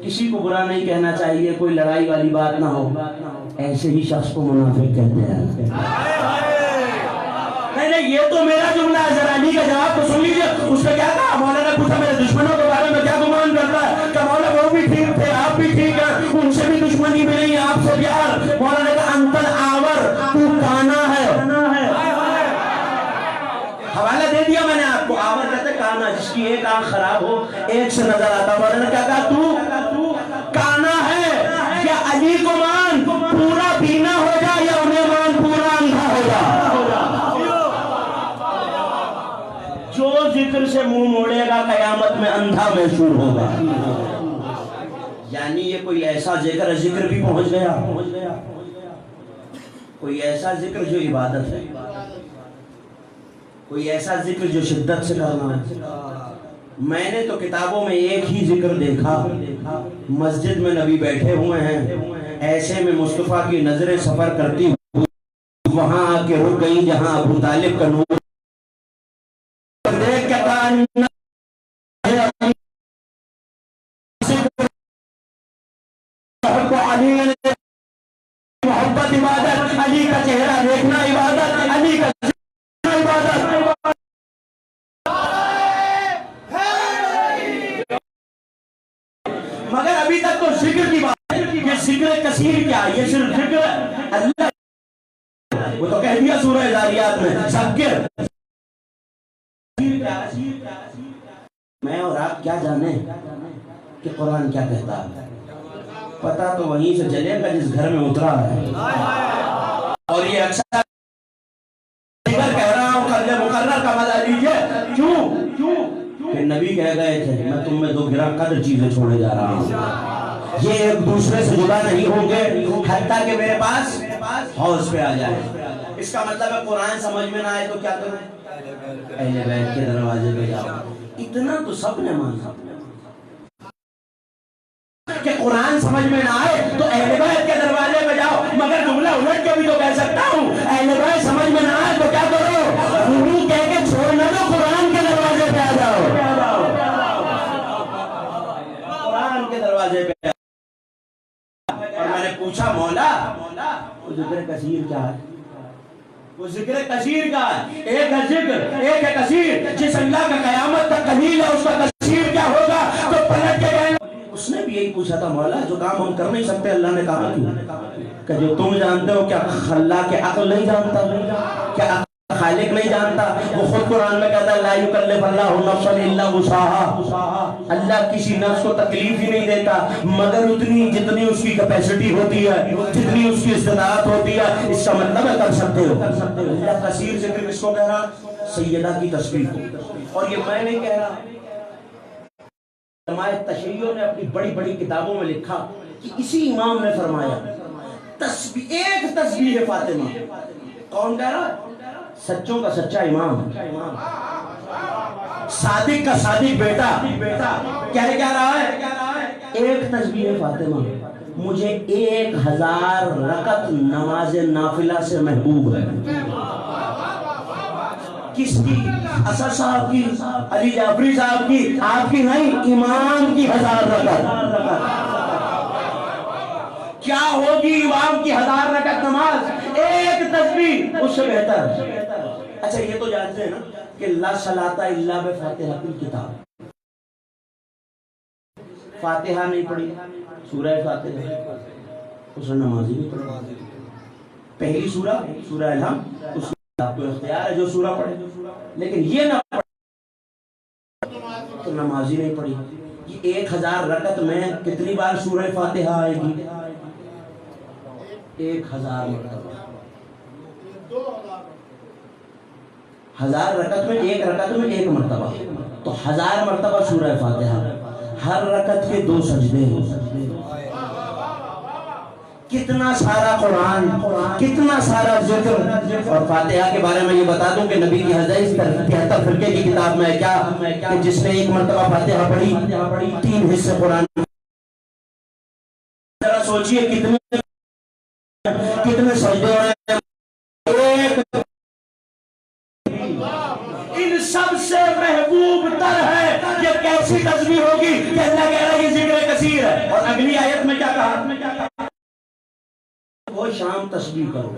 کسی کو برا نہیں کہنا چاہیے، کوئی لڑائی والی بات نہ ہو. ایسے ہی شخص کو منافق کہتے ہیں. نہیں یہ تو میرا جملہ ہے، ذرا علی کا جواب تو سن لیجیے. اس نے کیا کہا؟ مولانا نے پوچھا میرے دشمنوں کے بارے میں کیا گمان کرتا ہے؟ کہ مولانا وہ بھی ٹھیک تھے، آپ بھی ٹھیک ہیں، ان سے بھی دشمنی بھی نہیں، آپ سے پیار. مولانا نے کہا انتل آور، تو کانا ہے. حوالہ دے دیا میں نے آپ کو. آور کہتے کانا، جس کی ایک آنکھ خراب ہو ایک سے نظر آتا. مولانا نے کیا کہا؟ تو کانا ہے یا علی کو مان پورا بینا ہو جا، یا انہیں مان پورا اندھا ہو جا. جو ذکر سے منہ موڑے گا قیامت میں اندھا محشور ہوگا. یعنی یہ کوئی ایسا ذکر بھی پہنچ گیا، کوئی ایسا ذکر جو عبادت ہے، کوئی ایسا ذکر جو شدت سے کرنا ہے. میں نے تو کتابوں میں ایک ہی ذکر دیکھا. مسجد میں نبی بیٹھے ہوئے ہیں، ایسے میں مصطفیٰ کی نظریں سفر کرتی وہاں آ کے رک گئی جہاں ابو طالب کا نور دیکھ کے محبت عبادت، علی کا چہرہ دیکھنا عبادت، علی کا عبادت. مگر ابھی تک تو ذکر کی بات ہے. یہ ذکر کثیر کیا ہے؟ یہ صرف ذکر اللہ. وہ تو کہہ دیا سورہ ذاریات میں ذکر. میں اور آپ کیا جانے کہ قرآن کیا کہتا ہے؟ پتہ تو وہیں سے چلے گا جس گھر میں اترا ہے. اور یہ اکثر کہہ رہا ہوں قرض مقرر کا مزہ لیجئے. کیوں کہ نبی کہہ گئے تھے میں تم میں دو گرہ قدر چیزیں چھوڑے جا رہا ہوں، یہ ایک دوسرے سے جدا نہیں ہوں گے حتیٰ کہ میرے پاس حوض پہ آ جائے. اس کا مطلب ہے قرآن سمجھ میں نہ آئے تو کیا کریں؟ اہل بیت کے دروازے پہ جاؤ. اتنا تو سب نے مانا کہ قرآن سمجھ میں نہ آئے تو اہل بیت کے دروازے پہ جاؤ. مگر جملہ الٹ کے بھی تو کہہ سکتا ہوں اہل بیت سمجھ میں نہ آئے تو کیا کرو؟ روح کہہ کے چھوڑنا دو, قرآن کے دروازے پہ آ جاؤ. قرآن کے دروازے پہ. اور میں نے پوچھا مولا وہ ذکر کثیر کیا ہے؟ وہ ذکر کثیر کا ہے. ایک ہے ذکر, ایک ہے کثیر. جس اللہ کا قیامت تک قلیل ہے اس کا کثیر کیا ہوگا؟ تو پلٹ کے گئے. اس نے بھی یہی پوچھا تھا مولا جو کام ہم کر نہیں سکتے اللہ نے کہا کیوں؟ کہ جو تم جانتے ہو کیا اللہ کے عقل نہیں جانتا؟ کیا خالق نہیں جانتا؟ وہ خود قرآن میں کہتا ہے لا یکلف اللہ نفسا الا وسعها. اللہ کسی نفس کو تکلیف ہی نہیں دیتا مگر اتنی جتنی اس کی کیپیسٹی ہوتی ہے, جتنی اس کی استطاعت ہوتی ہے. اس کا مطلب ہے کر سکتے ہو. اللہ کثیر ذکر کس کو کہہ رہا؟ سیدہ کی تسبیح کو. اور یہ میں نہیں کہہ رہا, علماء تشیع نے اپنی بڑی بڑی کتابوں میں لکھا کہ اسی امام نے فرمایا تسبیح, ایک تسبیح فاطمہ. کون کہہ رہا؟ سچوں کا سچا امام, صادق کا صادق بیٹا. کیا رہا ہے؟ ایک تسبیح فاطمہ مجھے 1000 رکعت نماز نافلہ سے محبوب ہے. کس کی؟ اسد صاحب کی, علی جعفری صاحب کی, آپ کی نہیں, امام کی 1000 رکعت. کیا ہوگی امام کی 1000 رکعت نماز؟ ایک تسبیح اس سے بہتر. اچھا یہ تو جانتے ہیں نا کہ لا صلاۃ الا بفاتحہ الکتاب. فاتحہ نہیں پڑھی, سورہ فاتحہ, اس نے نماز ہی نہیں پڑھی. پہلی سورہ سورہ الحمد, اس میں آپ کو اختیار ہے جو سورہ پڑھے, لیکن یہ نہ پڑھے تو نماز ہی نہیں پڑھی. یہ 1000 رکعت میں کتنی بار سورہ فاتحہ آئے گی؟ 1000 مرتبہ. 1000 رکعت میں ایک رکعت میں ایک مرتبہ, تو 1000 مرتبہ سورہ فاتحہ. ہر رکعت کے 2 سجدے. کتنا سارا قرآن, کتنا سارا ذکر. اور فاتحہ کے بارے میں یہ بتا دوں کہ نبی کی حدیث 73 فرقے کی کتاب میں کیا کہ جس نے ایک مرتبہ فاتحہ پڑھی 3 حصے قرآن. ذرا سوچئے کتنے سجدے ہیں. ان سب سے محبوب تر ہے. یہ کیسی تسبیح ہوگی کہ اللہ کہہ رہا ہے یہ ذکر کثیر ہے. اور اگلی آیت میں کیا کہا؟ وہ شام تسبیح کرو.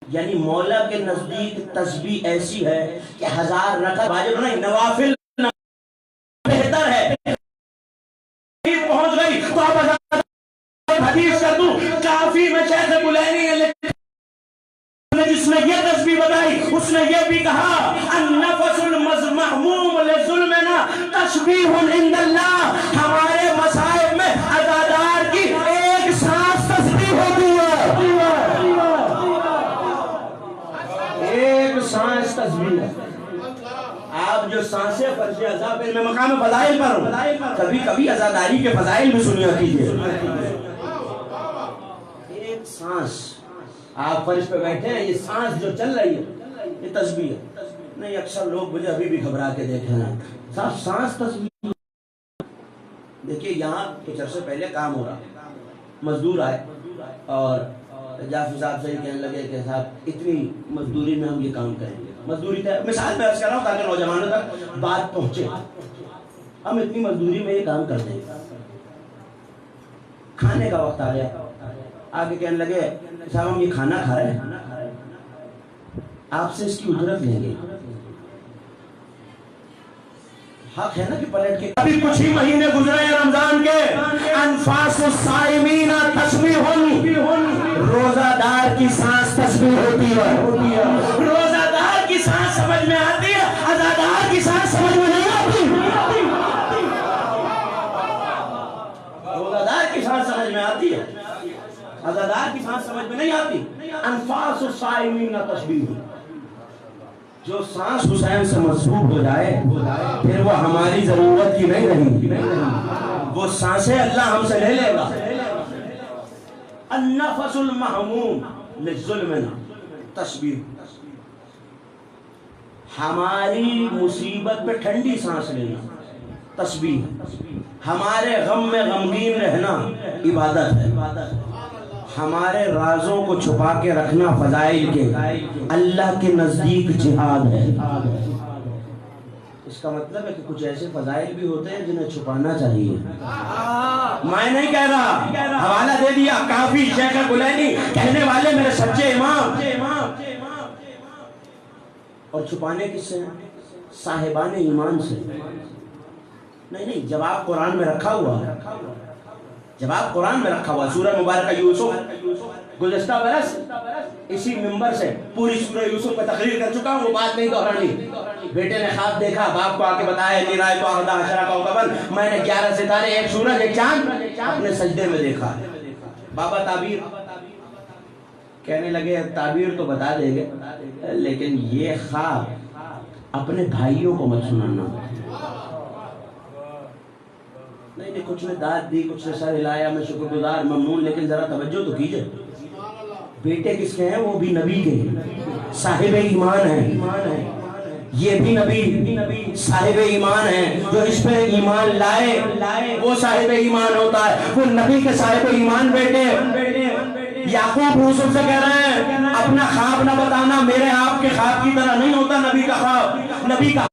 یعنی مولا کے نزدیک تسبیح ایسی ہے کہ 1000 رکعت واجب نہیں, نوافل بہتر ہے. پہنچ گئی تو آپ حدیث کر دوں. کافی میں شیخ بلینی ہے جس نے یہ تسبیح بتائی, اس نے یہ بھی کہا النفس المحموم لظلمنا تسبیح عند اللہ. ہمارے مصائب میں عزادار کی ایک سانس تسبیح ہوتی ہے. ایک سانس تسبیح ہے. آپ جو سانسیں فرض عذاب میں مقام فضائل پر ہوں, کبھی کبھی عزاداری کے فضائل بھی سنیا کیجیے. ایک سانس آپ فرش پہ بیٹھے ہیں, یہ سانس جو چل رہی ہے یہ تسبیح ہے. نہیں اکثر لوگ مجھے ابھی بھی گھبرا کے دیکھ رہے ہیں, صاحب سانس تسبیح. دیکھیے یہاں کچھ عرصے پہلے کام ہو رہا, مزدور آئے اور جعفر صاحب سے کہنے لگے کہ صاحب اتنی مزدوری میں ہم یہ کام کریں گے. مزدوری تھا, مثال میں عرض کر رہا ہوں تاکہ نوجوانوں تک بات پہنچے. ہم اتنی مزدوری میں یہ کام کرتے ہیں. کھانے کا وقت آ گیا, آگے کہنے لگے صاحب ہم یہ کھانا کھا رہے ہیں, آپ سے اس کی اجرت لیں گے. حق ہے نا کہ پلٹ کے. ابھی کچھ ہی مہینے گزرے ہیں رمضان کے. انفاس الصائمین تسبیح, روزہ دار کی سانس تسبیح ہوتی ہے. روزہ دار کی سانس سمجھ میں آتی ہے, عزادار کی سانس سمجھ میں نہیں آتی. روزہ دار کی سانس سمجھ میں آتی ہے, عزادار کی سانس سمجھ میں نہیں آتی. انفاس الصائمین تسبیح, جو سانس حسین سے مصروف ہو جائے پھر وہ ہماری ضرورت کی نہیں رہی, وہ سانسیں اللہ ہم سے لے لے گا. النفس المحموم للظلمنا, تسبیح. ہماری مصیبت پہ ٹھنڈی سانس لینا تسبیح. ہمارے غم میں غمگین رہنا عبادت ہے. ہمارے رازوں کو چھپا کے رکھنا فضائل کے اللہ کے نزدیک جہاد ہے. اس کا مطلب ہے کہ کچھ ایسے فضائل بھی ہوتے ہیں جنہیں چھپانا چاہیے. میں نہیں کہہ رہا، حوالہ دے دیا کافی شیخ کلینی کہنے والے میرے سچے امام. اور چھپانے کس سے ہیں؟ صاحبان ایمان سے. نہیں، جواب قرآن میں رکھا ہوا ہے. جواب قرآن میں رکھا ہوا. سورہ مبارکہ یوسف گزشتہ برس اسی منبر سے پوری سورہ یوسف پہ تقریر کر چکا ہوں، وہ بات نہیں دہرانی. بیٹے نے خواب دیکھا، باپ کو آ کے بتایا انی رأیت 11 کوكبا، میں نے 11 ستارے، ایک سورج، ایک چاند اپنے سجدے میں دیکھا. بابا تعبیر کہنے لگے تعبیر تو بتا دیں گے لیکن یہ خواب اپنے بھائیوں کو مت سنانا. نہیں، کچھ نے داد دی، کچھ نے سر ہلایا، میں شکر گزار ممنون، لیکن ذرا توجہ تو کیجئے. بیٹے کس کے ہیں؟ وہ بھی نبی کے صاحب ایمان ہیں. یہ بھی نبی صاحب ایمان ہیں. جو اس پہ ایمان لائے وہ صاحب ایمان ہوتا ہے. وہ نبی کے صاحب ایمان بیٹے. یعقوب یوسف سے کہہ رہے ہیں اپنا خواب نہ بتانا، میرے آپ کے خواب کی طرح نہیں ہوتا نبی کا خواب. نبی کا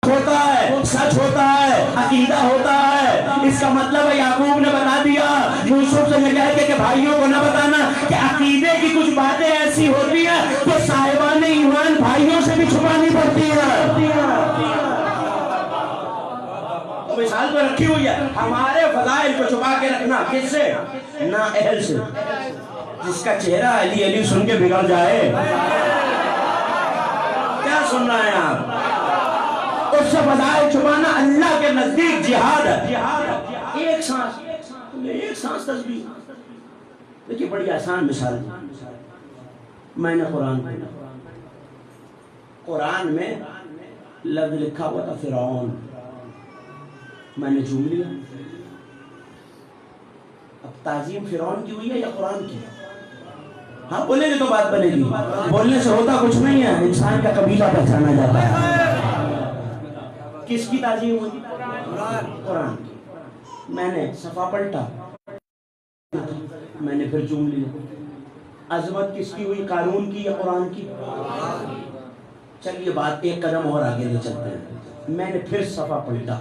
ہوتا ہے، سچ ہوتا ہے، عقیدہ ہوتا ہے. اس کا مطلب ہے یعقوب نے بتا دیا یوسف سے یہ کہہ کے کہ بھائیوں کو نہ بتانا کہ عقیدے کی کچھ باتیں ایسی ہوتی ہیں جو صاحبان ایمان بھائیوں سے بھی چھپانی پڑتی ہے. مثال تو رکھی ہوئی ہے. ہمارے فضائل کو چھپا کے رکھنا کس سے؟ نا اہل سے. جس کا چہرہ علی علی سن کے بگڑ جائے. کیا سن رہے ہیں آپ؟ اس سے فضائل چھپانا اللہ کے نزدیک جہاد ہے. ایک سانس تسبیح. دیکھیے بڑی آسان مثال. میں نے قرآن میں لفظ لکھا ہوا تھا فرعون، میں نے چوم لیا. اب تعظیم فرعون کی ہوئی ہے یا قرآن کی؟ ہاں بولیں گے تو بات بنے گی. بولنے سے ہوتا کچھ نہیں ہے، انسان کا قبیلہ پہچانا جاتا ہے. کس کی تعظیم ہوئی؟ قرآن کی. میں نے صفحہ پلٹا، میں نے پھر چوم لیا. عظمت کس کی ہوئی؟ قارون کی یا قرآن کی؟ چلیے بات ایک قدم اور آگے لے چلتے ہیں. میں نے پھر صفحہ پلٹا،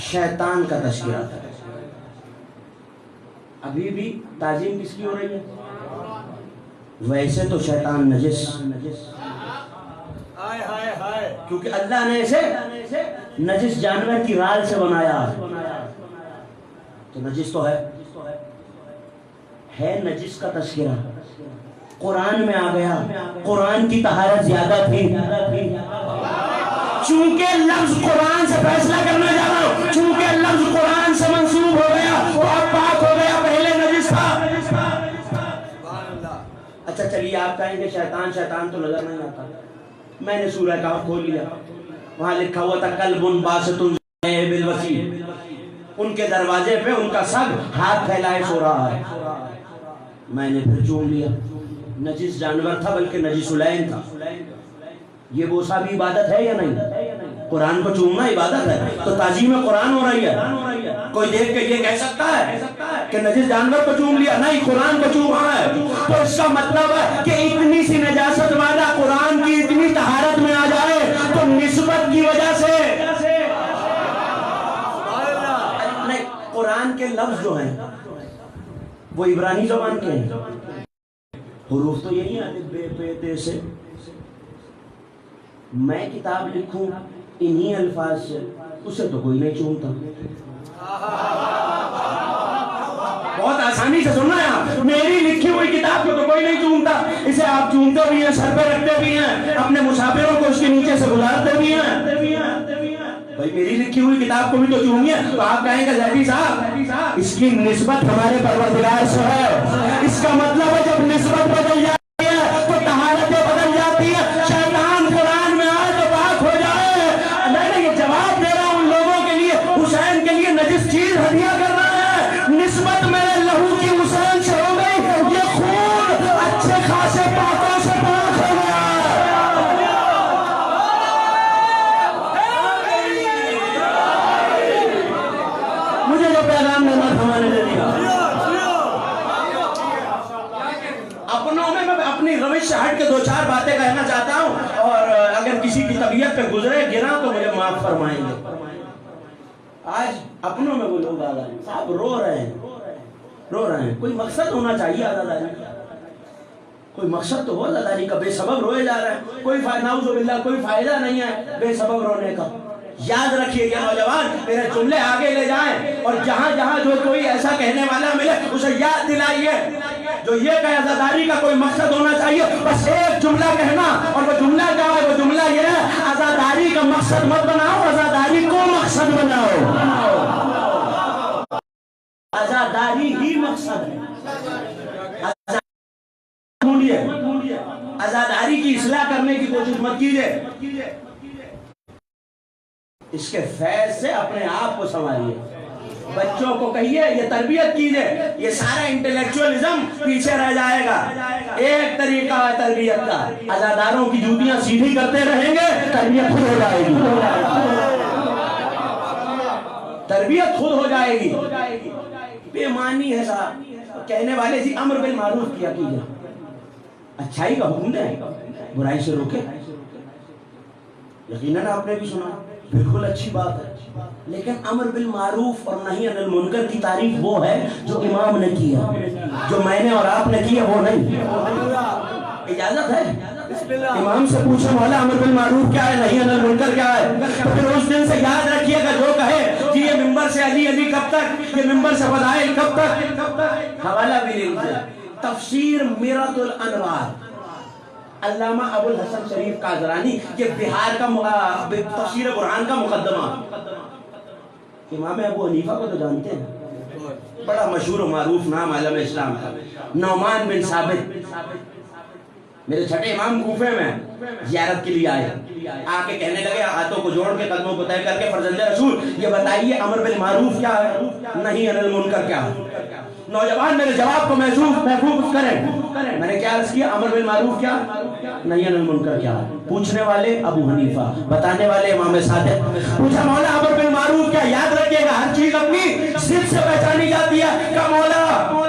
شیطان کا تذکرہ تھا. ابھی بھی تعظیم کس کی ہو رہی ہے؟ ویسے تو شیطان نجس، کیونکہ اللہ نے اسے نجس جانور کی رال سے بنایا تو نجس تو ہے نجس کا تذکرہ قرآن میں آ گیا. قرآن کی طہارت زیادہ تھی. چونکہ لفظ قرآن سے فیصلہ کرنا جا رہا ہوں، چونکہ لفظ قرآن سے منسوب ہو گیا وہ اب پاک ہو گیا، پہلے نجس تھا. اچھا چلیے آپ کہیں گے شیطان تو نظر نہیں آتا. میں نے سورہ کہف کھول لیا، وہاں لکھا ہوا تھا کلب باسط بالوسیع. ان کے دروازے پہ ان کا سگ ہاتھ پھیلائے سو رہا ہے. میں نے پھر چوم لیا. نجس جانور تھا بلکہ نجس العین تھا. یہ بوسہ بھی عبادت ہے یا نہیں؟ قرآن کو چومنا عبادت ہے. تو تعظیم قرآن ہو رہی ہے. کوئی دیکھ کے یہ کہہ سکتا ہے کہ نجس جانور کو چوم لیا؟ نہیں، قرآن کو چوما ہے. تو اس کا مطلب ہے کہ اتنی سی نجاست والا قرآن کی اتنی طہارت میں آ جائے تو نسبت کی وجہ سے نہیں. قرآن کے لفظ جو ہیں وہ عبرانی زبان کے ہیں. حروف تو یہی ہیں بے پے تے سے. میں کتاب لکھوں انہی الفاظ سے، اسے تو کوئی نہیں چومتا. بہت آسانی سے سننا ہے آپ. میری لکھی ہوئی کتاب کو تو کوئی نہیں چومتا، اسے آپ چومتے بھی ہیں، سر پہ رکھتے بھی ہیں، اپنے مسافروں کو اس کے نیچے سے گزارتے بھی ہیں. بھائی میری لکھی ہوئی کتاب کو بھی تو چومیے. تو آپ کہیں گے زیدی صاحب اس کی نسبت ہمارے پروردگار سے ہے. اس کا مطلب ہے جب نسبت بدل جاتی ہے تو طہارتیں بدل جاتی ہے. شیطان قرآن میں آئے تو پاک ہو جائے. میں یہ جواب دے رہا ہوں ان لوگوں کے لیے حسین کے لیے نجس چیز ہدیہ کر رہا ہے. نسبت میرے لہو کی حسین سے ہو گئی. یہ خون اچھے اس سے ہٹ کے دو چار باتیں کہنا چاہتا ہوں، اور اگر کسی کی طبیعت پہ گزرے گرا تو مجھے معاف فرمائیں گے۔ آج اپنوں میں وہ لوگ آزاد ہیں، صاحب رو رہے ہیں۔ کوئی مقصد ہونا چاہیے آزاداری کا، کوئی مقصد تو ہو آزاداری کا، بے سبب روئے جا رہے ہیں، کوئی نعوذ باللہ کوئی فائدہ نہیں ہے بے سبب رونے کا۔ یاد رکھیے یہ نوجوان، میرے جملے آگے لے جائیں، اور جہاں جہاں جو کوئی ایسا کہنے والا ملے اسے یاد دلائیے جو یہ کہ آزاداری کا کوئی مقصد ہونا چاہیے، بس ایک جملہ کہنا، اور وہ جملہ کیا ہے؟ وہ جملہ یہ ہے، آزاداری کا مقصد مت بناؤ، آزاداری کو مقصد بناؤ۔ آزاداری ہی مقصد ہے۔ آزاداری کی اصلاح کرنے کی کوشش مت کیجیے، اس کے فیض سے اپنے آپ کو سنبھالیے، بچوں کو کہیے یہ تربیت کیجیے، یہ سارا انٹلیکچوئلزم پیچھے رہ جائے گا۔ ایک طریقہ ہے تربیت کا، آزاداروں کی جوتیاں سیدھی کرتے رہیں گے، تربیت خود ہو جائے گی، تربیت خود ہو جائے گی۔ بے معنی ہے صاحب، کہنے والے جی امر بالمعروف کیا کیجیے، اچھائی کا حکم دیں، برائی سے روکے۔ یقیناً آپ نے بھی سنا، بالکل اچھی بات ہے، لیکن امر بالمعروف اور نہی عن المنکر کی تعریف وہ ہے جو امام نے کی ہے، جو میں نے اور آپ نے کی ہے وہ نہیں۔ اجازت ہے امام سے پوچھیں مولا امر بالمعروف کیا ہے، نہی عن المنکر کیا ہے، تو پھر اس دن سے یاد رکھیے گا جو کہے جی یہ ممبر سے علی کب تک، یہ ممبر سے فضائل کب تک۔ حوالہ بھی لے لیجیے، تفسیر میرۃ الانوار، علامہ ابو الحسن شریف قاضرانی، یہ بہار کا تفسیر قرآن کا مقدمہ۔ امام ابو حنیفہ کو تو جانتے ہیں، بڑا مشہور و معروف نام عالم اسلام کا، نعمان بن ثابت، میرے چھٹے امام کوفے میں زیارت کے لیے آئے، آ کے کہنے لگے ہاتھوں کو جوڑ کے قدموں کو طے کر کے فرزند رسول یہ بتائیے امر بالمعروف کیا ہے، نہی عن المنکر کیا ہے۔ نوجوان میرے جواب کو محفوظ کریں، میں نے کیا عرض کیا، امر بالمعروف کیا، نہی عن المنکر کیا ہے۔ پوچھنے والے ابو حنیفہ، بتانے والے امام صادق۔ پوچھا مولا امر بالمعروف کیا؟ یاد رکھیے گا ہر چیز اپنی صرف سے پہچانی جاتی ہے، کہ مولا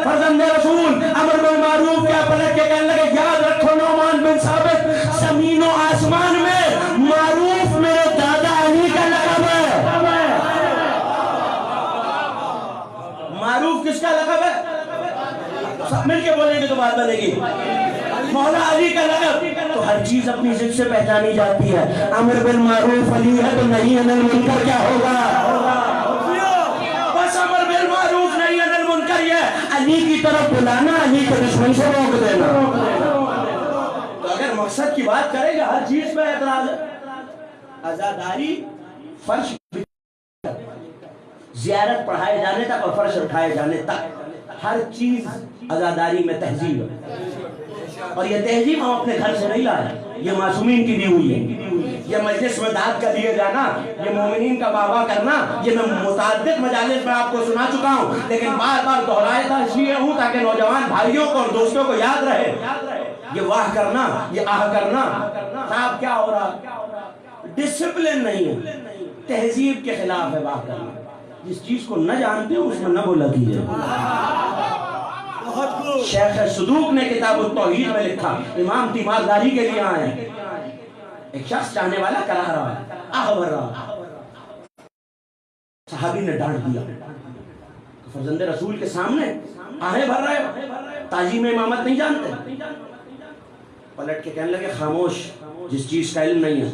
فرزند رسول امر بالمعروف کیا؟ پلٹ کے کہنے لگے یاد رکھو نعمان بن ثابت، زمین و آسمان میں معروف میرے دادا علی کا لقب ہے۔ معروف کس کا لقب ہے؟ سب مل کے بولیں گے تو بات بنے گی۔ مولا علی کا لقب، تو ہر چیز اپنی ضد سے پہچانی جاتی ہے۔ امر بالمعروف علی ہے تو نہی عن المنکر کیا ہوگا؟ بس امر بالمعروف نہی عن المنکر یہ علی کی طرف بلانا، علی کے دشمن سے روک دینا۔ تو اگر مقصد کی بات کریں گے ہر چیز پہ اعتراض ہے۔ آزاداری فرش زیارت پڑھائے جانے تک اور فرش اٹھائے جانے تک ہر چیز آزاداری میں تہذیب ہے، اور یہ تہذیب ہم اپنے گھر سے نہیں لائے، یہ معصومین کی دی ہوئی ہے۔ یہ مجلس میں داد کا دیے جانا، یہ مومنین کا بابا کرنا، یہ میں متعدد مجالس میں آپ کو سنا چکا ہوں، لیکن بار بار دہراتا اس لیے ہوں تاکہ نوجوان بھائیوں کو اور دوستوں کو یاد رہے۔ یہ واہ کرنا، یہ آہ کرنا، صاحب کیا ہو رہا؟ ڈسپلن نہیں ہے، تہذیب کے خلاف ہے واہ کرنا۔ جس چیز کو نہ جانتے ہو اس میں نہ بولا کیجئے۔ شیخ صدوق نے کتاب التوحید میں لکھا، امام تیمارداری کے لیے آئے ہیں، ایک شخص چاہنے والا کرا رہا ہے، آہ بھر رہا، صحابی نے ڈانٹ دیا، فرزند رسول کے سامنے آہیں بھر رہے ہو، تعظیم امامت نہیں جانتے؟ پلٹ کے کہنے لگے خاموش، جس چیز کا علم نہیں ہے۔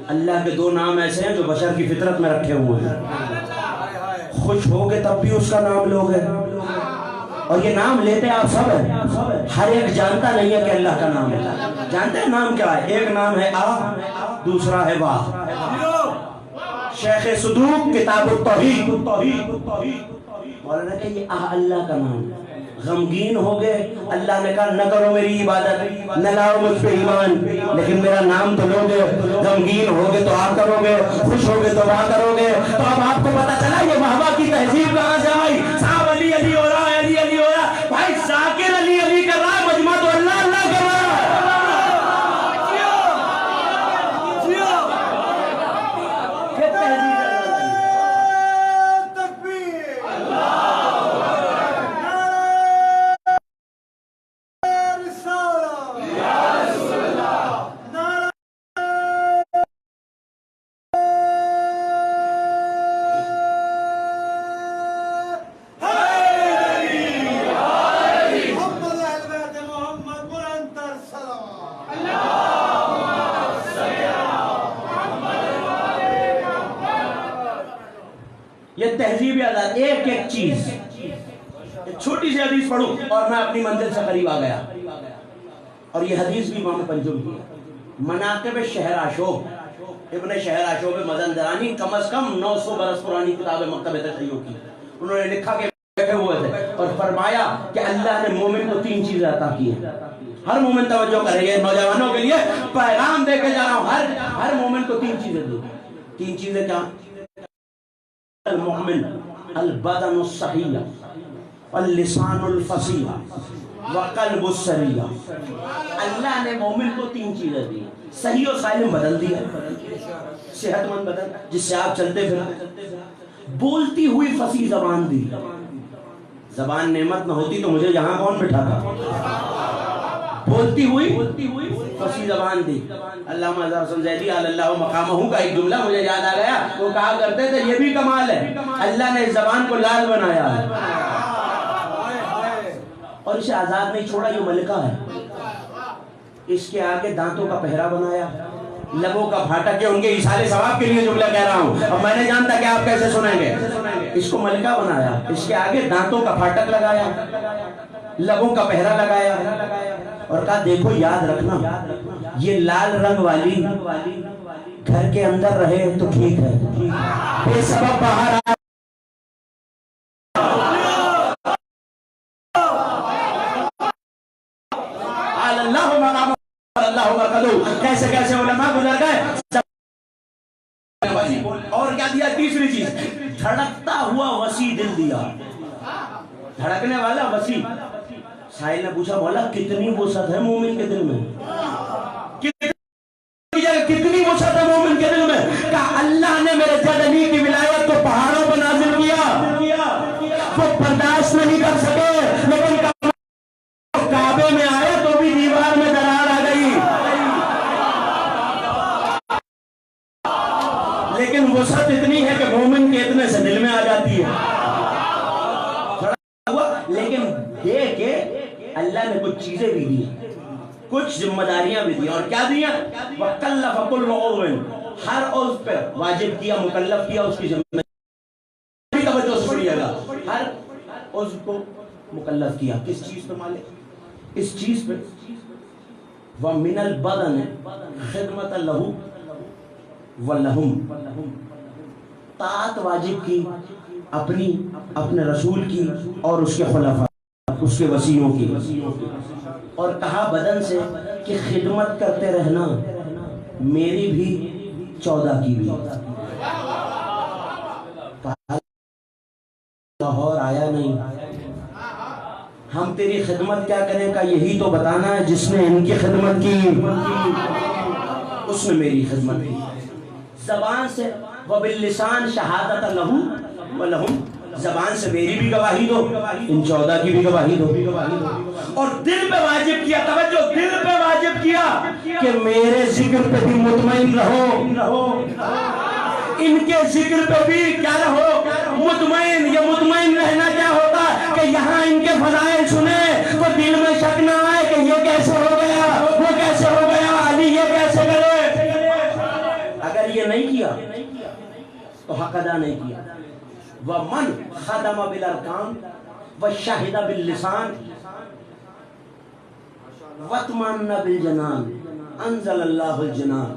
اللہ کے دو نام ایسے ہیں جو بشر کی فطرت میں رکھے ہوئے ہیں، خوش ہوگے تب بھی اس کا نام لوگے، اور یہ نام لیتے آپ سب ہیں، ہر ایک جانتا نہیں ہے کہ اللہ کا نام ہے۔ جانتے ہیں نام کیا ہے؟ ایک نام ہے آ، دوسرا ہے واہ۔ شیخ صدوق کتاب التوحید، مولانا کہ یہ آہ اللہ کا نام ہے۔ غمگین ہو گئے، اللہ نے کہا نہ کرو میری عبادت، نہ لاؤ مجھ پہ ایمان، لیکن میرا نام تو لو گے۔ غمگین ہو گئے تو آپ کرو گے، خوش ہو گئے تو وہاں کرو گے۔ تو اب آپ کو پتا چلا یہ وہابہ کی تہذیب کہاں سے آئی؟ صاحب علی علی ہو رہا ہے، علی علی ہو رہا ہے، بھائی ذاکر علی علی کر رہا ہے، مجمع تو اللہ اللہ کر رہا ہے۔ ایک ایک چیز، ایک چھوٹی سی حدیث پڑھوں اور میں اپنی منزل سے قریب آ گیا. اور یہ حدیث بھی امام پنجم کی ہے. مناقب شہر آشوب، ابن شہر آشوب مزندرانی، کم از کم 900 برس پرانی کتاب مکتب تشیع کی. انہوں نے لکھا کہ بیٹھے ہوئے تھے اور فرمایا کہ اللہ نے مومن کو 3 چیزیں عطا کی ہیں. ہر مومن توجہ کر رہی ہے، نوجوانوں کے لیے پیغام دے کے جا رہا ہوں. ہر مومن کو 3 چیزیں دو. 3 چیزیں کیا؟ المؤمن البدن الصحیح واللسان الفصیح وقلب السریح. اللہ نے مومن کو 3 چیزیں دی. صحیح و سالم بدن دیا، صحت مند بدن جس سے آپ چلتے پھرتے. بولتی ہوئی فصیح زبان دی. زبان نعمت نہ ہوتی تو مجھے یہاں کون بٹھاتا؟ بولتی ہوئی فصیح زبان دی. علامہ حسن زیدی علی اللہ مقامہ کا ایک جملہ مجھے یاد آ گیا. وہ کہا کرتے تھے یہ بھی کمال ہے، اللہ نے اس زبان کو لال بنایا اور اسے آزاد نہیں چھوڑا. یہ ملکہ ہے. اس کے آگے دانتوں کا پہرا بنایا، لبوں کا پھاٹک. ان کے ایصال ثواب کے لیے جملہ کہہ رہا ہوں، اب میں نے جانتا کہ آپ کیسے سنیں گے. اس کو ملکہ بنایا، اس کے آگے دانتوں کا پھاٹک لگایا، لبوں کا پہرا لگایا اور کہا دیکھو یاد رکھنا یہ لال رنگ والی گھر کے اندر رہے تو ٹھیک ہے، بے سبب باہر آ کیسے کیسے علماء گزر گئے. اور کیا دیا؟ تیسری چیز، دھڑکتا ہوا وسیع دل دیا. دھڑکنے والا وسیع. سائل نے پوچھا مولا کتنی وسعت ہے مومن کے دل میں؟ کتنی وسعت ہے مومن کے دل میں؟ کہا اللہ نے میرے جدنی کی ولایت کو پہاڑوں پر نازل کیا، وہ برداشت نہیں کر سکے، لیکن کعبے میں آئے تو بھی دیوار میں درار آ گئی. لیکن وسعت اتنی ہے کہ مومن کے اتنے سے دل میں آ جاتی ہے. لیکن دے کے اللہ نے کچھ چیزیں بھی دی، کچھ ذمہ داریاں بھی دی. اور کیا دیا؟ وَكَلَّفَ كُلُّ عُضْوٍ، ہر عضو پہ واجب کیا، مکلف کیا اس کی ذمہ داری. توجہ سے سنیے گا، ہر عضو کو مکلف کیا. کس چیز پہ مالک؟ اس چیز پہ. وَمِنَ الْبَدَنِ خِدْمَةً لَهُ وَلَهُمْ، طاعت واجب کی اپنی، اپنے رسول کی اور اس کے خلفاء، اس کے وصیوں کی. اور کہا بدن سے کہ خدمت کرتے رہنا، میری بھی 14 کی بھی. لاہور آیا نہیں، ہم تیری خدمت کیا کریں کا یہی تو بتانا ہے. جس نے ان کی خدمت کی اس نے میری خدمت کی. زبان سے وباللسان شہادت لہو ولہم، زبان سے میری بھی گواہی دو، ان 14 کی بھی گواہی دو. اور دل پہ واجب کیا، توجہ، دل پہ واجب کیا کہ میرے ذکر پہ بھی مطمئن رہو، ان کے ذکر پہ بھی کیا رہو، مطمئن. یہ مطمئن رہنا کیا ہوتا کہ یہاں ان کے فضائل سنے تو دل میں شک نہ آئے کہ یہ کیسے ہو گیا، وہ کیسے ہو گیا، علی یہ کیسے کرے. اگر یہ نہیں کیا تو حق ادا نہیں کیا. وَمَنْ خَدَمَ بِالْأَرْكَانِ وَشَهِدَ بِاللِّسَانِ وَاطْمَأَنَّ بِالْجَنَانِ أَنزَلَ اللَّهُ الْجَنَانِ.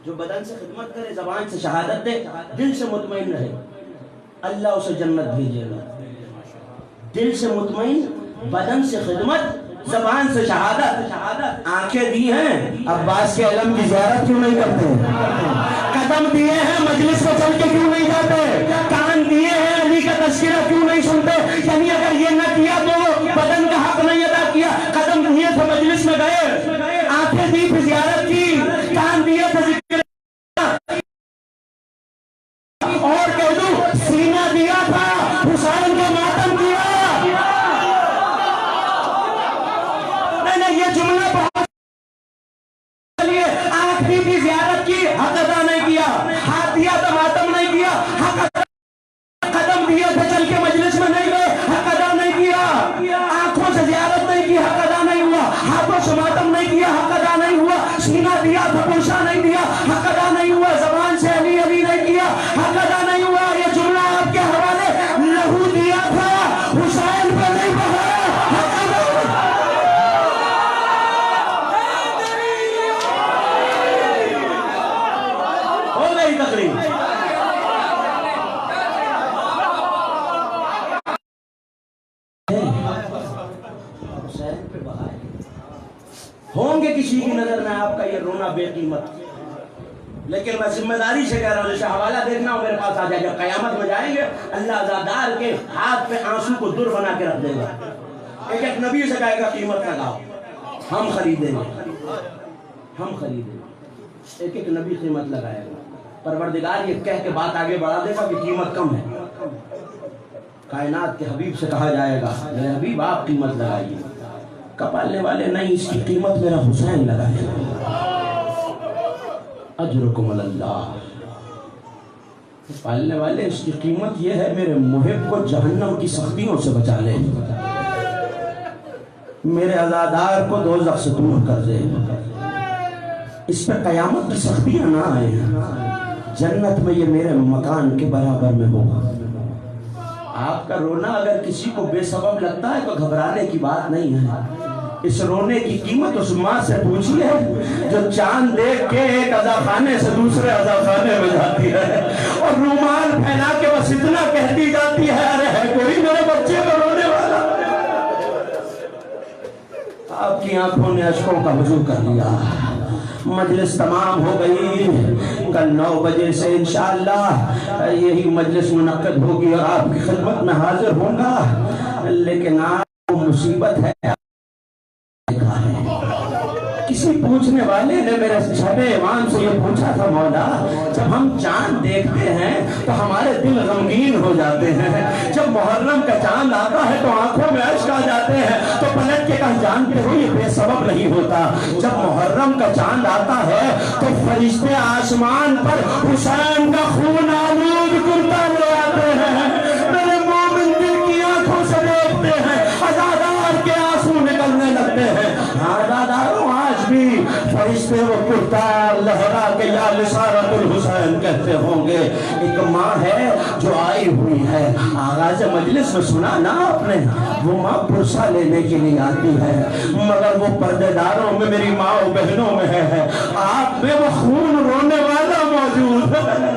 جو بدن سے خدمت کرے، زبان سے شہادت دے، دل سے مطمئن رہے، اللہ اسے جنت بھیجے گا. دل سے مطمئن، بدن سے خدمت، زبان سے شہادت. آنکھیں دی ہیں، عباس کے علم کی زیارت کیوں نہیں کرتے؟ قدم دیے ہیں، مجلس کو چل کے کیوں نہیں جاتے؟ کان دیے ہیں، علی کا تذکرہ کیوں نہیں سنتے؟ یعنی اگر یہ نہ کیا تو بدن کا حق نہیں ادا کیا. قدم دیے تھے مجلس میں گئے، آنکھیں دی تھی زیارت کی، کان دیے تھے ذکر، اور کہہ دوں سینہ دیا تھا، حسین کا ماتم کیا. یہ جملہ بہت چلیے، آنکھ دی تھی زیارت کی، حق ادا نہیں کیا. ہاتھ دیا تو ماتم نہیں کیا، حق ادا. قدم دیا تھا چل کے مجلس میں نہیں گئے، حق ادا حسین پہ نہیں بہایا. ہو گئی تقریر. حسین پہ بہائے ہوں گے کسی کی نظر میں آپ کا یہ رونا بے قیمت، لیکن میں ذمہ داری سے کہہ رہا ہوں، جیسے حوالہ دیکھنا ہو میرے پاس آ جائے. جب قیامت میں جائیں گے اللہ عزادار کے ہاتھ پہ آنسو کو در بنا کے رکھ دے گا. ایک ایک نبی سے کہے گا قیمت لگاؤ، ہم خریدیں گے، ہم خریدیں گے. ایک ایک نبی قیمت لگائے گا. پروردگار یہ کہہ کے بات آگے بڑھا دے گا کہ قیمت کم ہے. کائنات کے حبیب سے کہا جائے گا میرے حبیب آپ قیمت لگائیے. کپالنے والے نہیں، اس کی قیمت میرا حسین لگائے گا. اجرکم اللہ. پالنے والے اس کی قیمت یہ ہے میرے محب کو جہنم کی سختیوں سے بچا لے، میرے عزادار کو دوزخ سے دور کر دے، اس پہ قیامت کی سختیاں نہ آئے، جنت میں یہ میرے مکان کے برابر میں ہوگا. آپ کا رونا اگر کسی کو بے سبب لگتا ہے تو گھبرانے کی بات نہیں ہے. اس رونے کی قیمت اس ماں سے پوچھیے جو چاند دیکھ کے ایک عزاخانے سے دوسرے عزاخانے میں جاتی ہے اور رومال پھیلا کے بس اتنا کہتی جاتی ہے ارے ہے کوئی میرے بچے کو رونے والا. آپ کی آنکھوں نے اشکوں کا وضو کر لیا. مجلس تمام ہو گئی. کل 9 بجے سے انشاءاللہ یہی مجلس منعقد ہوگی اور آپ کی خدمت میں حاضر ہوں گا. لیکن آپ کو مصیبت ہے. کسی پوچھنے والے نے میرے شب امام سے یہ پوچھا تھا مولا جب ہم چاند دیکھتے ہیں تو ہمارے دل غمگین ہو جاتے ہیں، جب محرم کا چاند آتا ہے تو آنکھوں میں اشک آ جاتے ہیں، تو پلٹ کے کہا جانتے ہو یہ بے سبب نہیں ہوتا. جب محرم کا چاند آتا ہے تو فرشتے آسمان پر حسین کا خون آلود کرتا لے آتے ہیں. میرے مومن دل کی آنکھوں سے دیکھتے ہیں، عزادار کے آنسو نکلنے لگتے ہیں. عزاداروں آج بھی فرشتے وہ کرتار لہرا کے یا لسارت الحسین کہتے ہوں گے. ایک ماں ہے جو آئی ہوئی ہے، آغاز مجلس میں سنا نا آپ نے، وہ ماں پرسہ لینے کے لیے آتی ہے مگر وہ پردے داروں میں میری ماں و بہنوں میں ہے، آپ میں وہ خون رونے والا موجود ہے.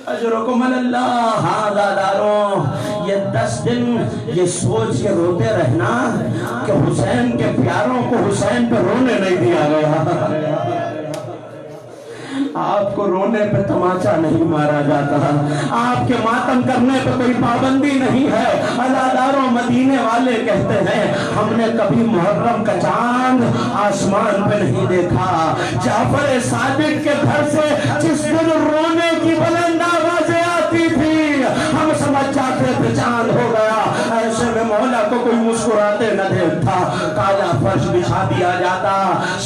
اجرکم اللہ. عزاداروں یہ 10 دن یہ سوچ کے روتے رہنا کہ حسین کے پیاروں کو حسین پہ رونے نہیں دیا گیا. آپ کو رونے پہ تماچا نہیں مارا جاتا، آپ کے ماتم کرنے پہ کوئی پابندی نہیں ہے. عزاداروں مدینے والے کہتے ہیں ہم نے کبھی محرم کا چاند آسمان پہ نہیں دیکھا. جعفر صادق کے گھر سے جس دن رونے کی بلند آوازیں آتی تھی ہم سمجھ جاتے تھے چاند ہو گیا. ایسے میں مولا کو کوئی مسکراتے نہ دیکھتا. کالا فرش بچھا دیا جاتا،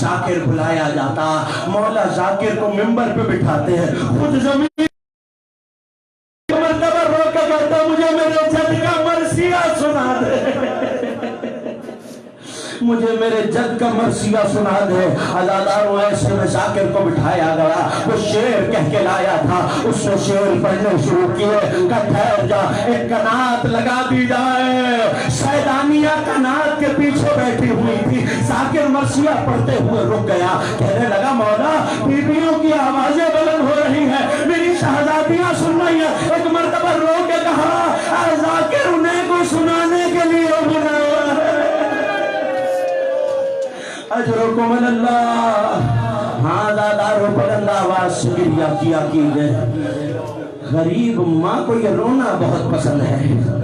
شاکر بلایا جاتا، مولا ذاکر کو ممبر پہ بٹھاتے ہیں، خود زمین مرتبہ رو کے کہتا مجھے میرے جد کا مرثیہ سنا دے، مجھے میرے جد کا مرثیہ سنا دے. عزاداروں ایسے میں ذاکر کو بٹھایا گیا، وہ شعر کہہ کے لایا تھا، اس نے شعر پڑھنے شروع کیے. کہ ٹھہر جا ایک کنات لگا دی جائے. سیدانیہ کنات کے پیچھے بیٹھی ہوئی تھی. ذاکر مرثیہ پڑھتے ہوئے رک گیا، کہنے لگا مولا بیویوں کی آوازیں بلند ہو رہی ہیں، میری شہزادیاں سن رہی ہیں. ایک مرتبہ رو کے کہا ذاکر انہیں کو سنانے کے لیے بلایا ہے. اجرکم اللہ. عزاداروں بلند آواز سے گریہ کیا کیجئے. غریب ماں کو یہ رونا بہت پسند ہے.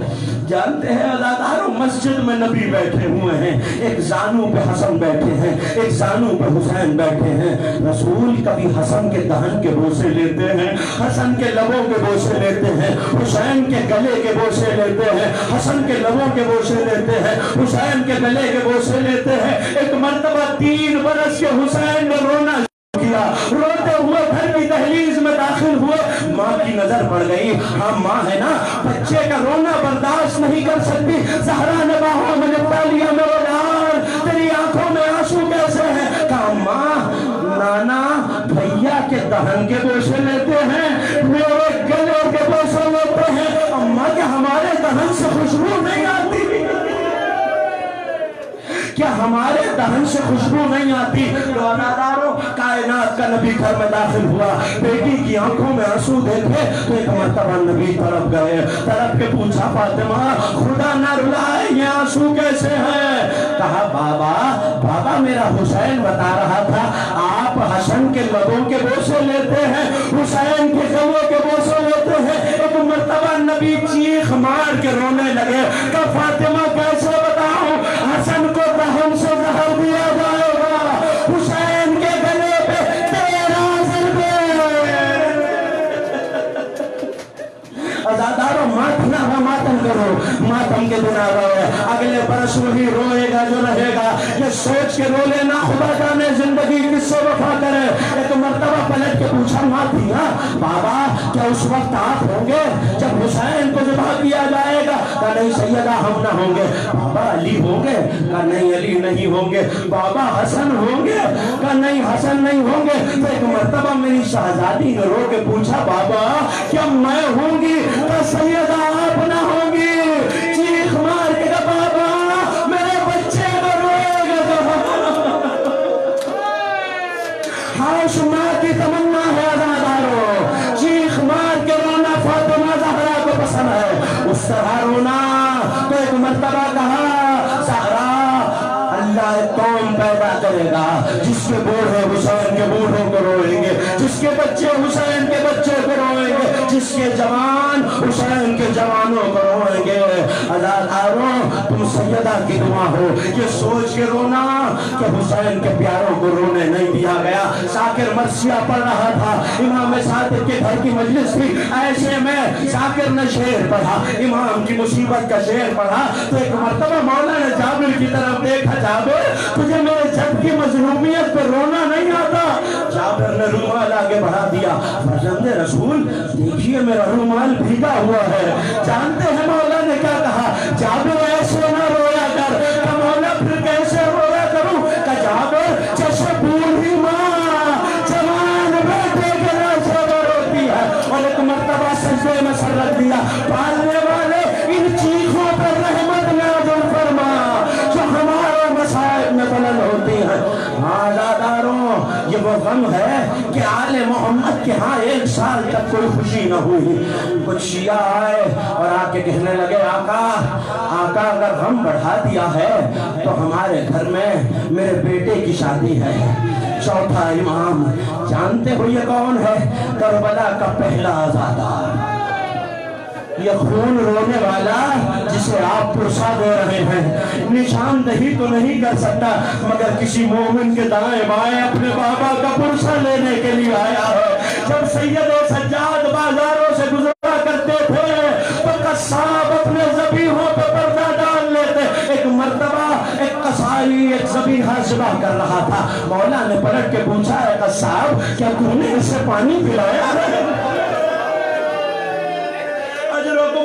جانتے ہیں عزاداروں مسجد میں نبی بیٹھے ہوئے ہیں، ایک زانو پہ حسن بیٹھے ہیں، ایک زانو پہ حسین بیٹھے ہیں. رسول کبھی حسن کے دہن کے بوسے لیتے ہیں، حسن کے لبوں کے بوسے لیتے ہیں، حسین کے گلے کے بوسے لیتے ہیں، حسن کے لبوں کے بوسے لیتے ہیں، حسین کے گلے کے بوسے لیتے ہیں. ایک مرتبہ 3 برس کے حسین نے رونا کیا، روتے ہوئے گھر کی دہلیز میں داخل ہوئے. ماں کی نظر پڑ گئی، ہاں ماں ہے نا، بچے کا رونا برداشت نہیں کر سکتی. زہرا نے باہوں میں لپٹا لیا، میرے لال تیری آنکھوں میں آنسو کیسے ہیں؟ کہا ماں نانا بھیا کے دہن کے بوسے لیتے ہیں، میرے گلے کے بوسے لیتے ہیں. اماں کہ ہمارے دہن سے
کیا ہمارے دہن سے خوشبو نہیں آتی؟ تو عزادارو کائنات کا نبی گھر میں داخل ہوا، بیٹی کی آنکھوں میں آنسو دیکھے تو ایک مرتبہ نبی طرف گئے، طرف کے پوچھا فاطمہ خدا نہ رلائے یہ آنسو کیسے ہیں؟ کہا بابا میرا حسین بتا رہا تھا آپ حسن کے لبوں کے بوسے لیتے ہیں، حسین کے گلوں کے بوسے لیتے ہیں۔ ایک مرتبہ نبی چیخ مار کے رونے لگے کہ فاطمہ کیسے بتاؤں حسن کو دہن سے زہر دیا جائے گا، حسین کے گلے پہ 13 ضربے۔ عزادارو ماتم کرو، ماتم کے دن آ رہے ہیں، اگلے برس وہی روئے گا جو رہے گا، یہ سوچ کے رو لینا خدا جانے زندگی کس سے وفا کرے۔ ایک مرتبہ پلٹ کے پوچھا ماں دیا بابا کیا اس وقت آپ ہوں گے جب حسین کو ذبح کیا جائے گا؟ کہا نہیں سیدہ ہم نہ ہوں گے۔ بابا علی ہوں گے؟ کہا نہیں علی نہیں ہوں گے۔ بابا حسن ہوں گے؟ کہا نہیں حسن نہیں ہوں گے۔ تو ایک مرتبہ میری شہزادی نے رو کے پوچھا بابا کیا میں ہوں گی؟ کہا سیدہ آپ نہ ہوں گی۔ چیخ مار کے کہا بابا میرے بچے کو روئے گا۔ خواہش ماں کی تمنا ہے عزادارو، چیخ مار کے رونا فاطمہ زہرا کو پسند ہے، اس طرح رونا۔ تو ایک مرتبہ کہا زہرا اللہ قوم پیدا کرے گا جس کے بوڑھے حسین کے بوڑھوں کو روئیں گے، جس کے بچے حسین کے بچوں کو روئیں گے، جس کے جوان حسین کے جوانوں کو روئیں گے۔ عزادارو تم سیدہ کی دعا ہو، یہ سوچ کے رونا کہ حسین کے پیاروں کو رونے نہیں دیا گیا۔ شاکر مرثیہ پڑھ رہا تھا، امام صادق کے گھر کی مجلس تھی، ایسے میں شاکر نے شعر پڑھا، امام کی مصیبت کا شعر پڑھا۔ تو ایک مرتبہ مولا نے جابر کی طرف دیکھا، جابر تجھے میرے جد کی مظلومیت پر رونا نہیں آتا؟ جابر نے رومال آگے بڑھا دیا، فرزند رسول دیکھیے میرا رومال بھیگا ہوا ہے۔ جانتے ہیں مولا نے کیا کہا؟ جابر ایسے نہ رویا کر۔ کہ مولا پھر کیسے رویا کروں؟ کہ جابر جیسے بوڑھی ماں جوان بیٹے کے ناچے روتی ہے۔ اور ایک مرتبہ سجدے میں سر رکھ دیا، پالنے والے ان چیخوں پر رحمت نازل فرما جو ہمارے مصائب میں بلند ہوتی ہیں۔ عزادارو یہ وہ غم ہے کہ آل محمد کے ہاں 1 سال تک کوئی خوشی نہ ہوئی۔ کچھ شیعہ آئے اور آ کے کہنے لگے آقا اگر غم بڑھا دیا ہے تو ہمارے گھر میں میرے بیٹے کی شادی ہے، چوتھا امام۔ جانتے ہو یہ کون ہے؟ کربلا کا پہلا عزادار، یہ خون رونے والا جسے آپ پرسا دے رہے ہیں، نشاندہی تو نہیں کر سکتا مگر کسی مومن کے دائیں بائیں اپنے بابا کا پرسا لینے کے لیے آیا ہے۔ جب سید و سجاد بازاروں سے گزرا کرتے تھے تو قصاب اپنے ذبیحوں پہ پردہ ڈال لیتے۔ ایک مرتبہ ایک قصائی ایک ذبیحہ ذبح کر رہا تھا، مولا نے پلٹ کے پوچھا ہے قصاب کیا تو نے اسے پانی پلایا ہے؟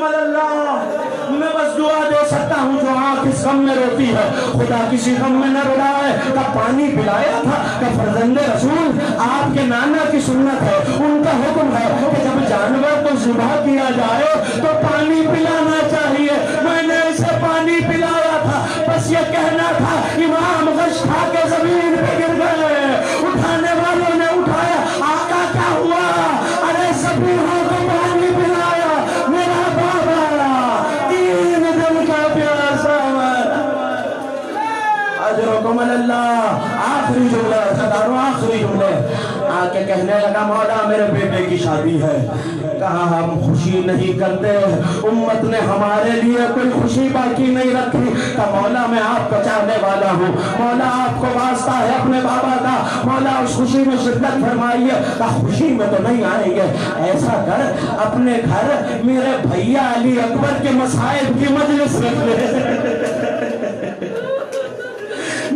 اللہ میں بس دعا دے سکتا ہوں جو آنکھ اس غم میں روتی ہے خدا کسی غم میں نہ رلائے۔ کا پانی پلایا تھا کہ فرزند رسول آپ کے نانا کی سنت ہے، ان کا حکم ہے کہ جب جانور کو ذبح کیا جائے تو پانی پلانا چاہیے۔ میں نے اسے پانی پلایا تھا، بس یہ کہنا تھا امام غش کھا کے زمین پہ گر گئے، اٹھانے والوں نے اٹھایا، آقا کیا ہوا؟ ارے ذبیحوں کو پانی پلایا میرا بابا، 3 دن کا پیاسا اجرکم اللہ۔ آخری جملہ صداروں، آخری جملے آکے کہنے لگا مولا میرے بیٹے کی شادی ہے۔ کہا ہم خوشی نہیں کرتے، امت نے ہمارے لیے کوئی خوشی باقی نہیں رکھی۔ کہا مولا میں آپ کا چاہنے والا ہوں، مولا آپ کو واسطہ ہے اپنے بابا کا، مولا اس خوشی میں شرکت فرمائیے۔ کہا خوشی میں تو نہیں آئیں گے، ایسا کر اپنے گھر میرے بھیا علی اکبر کے مصائب کی مجلس رکھ لے،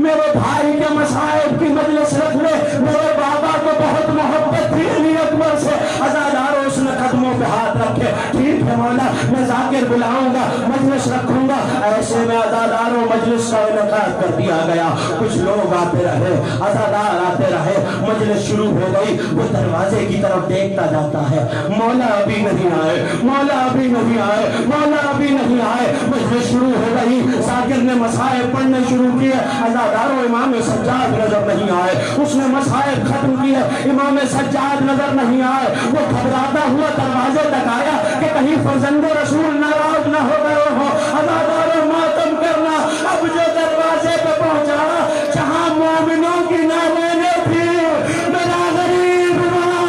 میرے بھائی کے مصائب کی مجلس رکھ لے۔ میرے بابا کو بہت محبت تھی علی اکبر سے، عزادارو اس نے قدموں پہ ہاتھ رکھے، ٹھیک ہے مولا میں ذاکر بلاؤں گا، مجلس رکھوں گا۔ ایسے میں عزادارو مجلس کا انعقاد کر دیا گیا، کچھ لوگ آتے رہے، عزادار آتے رہے، مجلس شروع ہو گئی۔ وہ دروازے کی طرف دیکھتا جاتا ہے، مولا ابھی نہیں آئے، مولا ابھی نہیں آئے، مولا ابھی نہیں آئے۔ مجلس شروع ہو گئی، ذاکر نے مصائب پڑھنے شروع کیے، عزاداروں امام سجاد نظر نہیں آئے، اس نے مصائب ختم کیے، امام سجاد نظر نہیں آئے، وہ گھبراتا ہوا دروازے تک آیا کہ کہیں فرزند رسول ناراض نہ ہو گئے ہو، عزاداروں ماتم کرنا۔ اب جو دروازے پہ پہنچا جہاں مومنوں کی ناوینے تھی، میرا غریب ماں